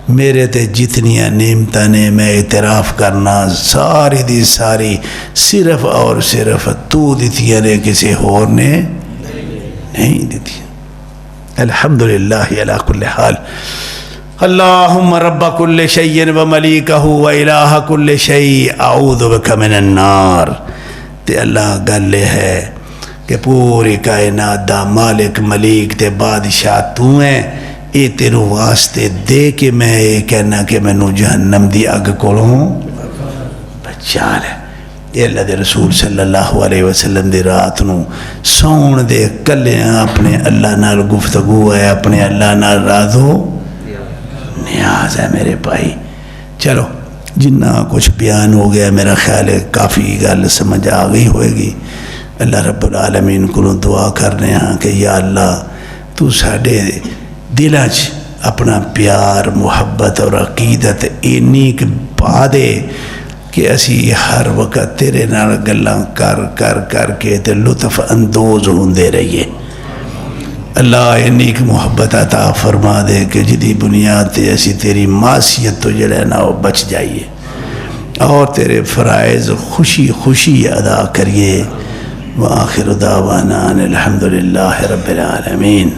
S1: میرے تے جتنیاں نعمتیں نے میں اعتراف کرنا ساری دی ساری صرف اور صرف تو دیتیاں نے کسی اور نے نہیں دیتی. الحمدللہ علی کل حال. اللہم رب کل شیء و ملیکہ و الہ کل شیء اعوذ بک من النار. تے اللہ گل ہے کہ پوری کائنات دا مالک ملیک تے بادشاہ تو ہیں. اے تیروں واسطے دے کہ میں یہ کہنا کہ میں نو جہنم دی اگ کولوں بچا لے. اے اللہ دے رسول صلی اللہ علیہ وسلم دی رات نو سون دے کلیاں اپنے اللہ نال گفتگو ہے، اپنے اللہ نال راز ہو نیاز ہے میرے بھائی۔ چلو جنہ کچھ بیان ہو گیا میرا خیال ہے کافی گل سمجھ آ گئی ہوئے گی۔ اللہ رب العالمین کو دعا کرنے ہاں کہ یا اللہ تو ساڈے دلاں چ اپنا پیار محبت اور عقیدت اینی پا دے کہ اسی ہر وقت تیرے نال گلاں کر کر کر کے تے لطف اندوز ہوندے رہیے۔ اللہ اینی محبت عطا فرما دے کہ جدی بنیاد تے اسی تیری معصیت تو جڑا نا وہ بچ جائیے اور تیرے فرائض خوشی خوشی ادا کریے۔ وآخر دعوانا الحمدللہ رب العالمین۔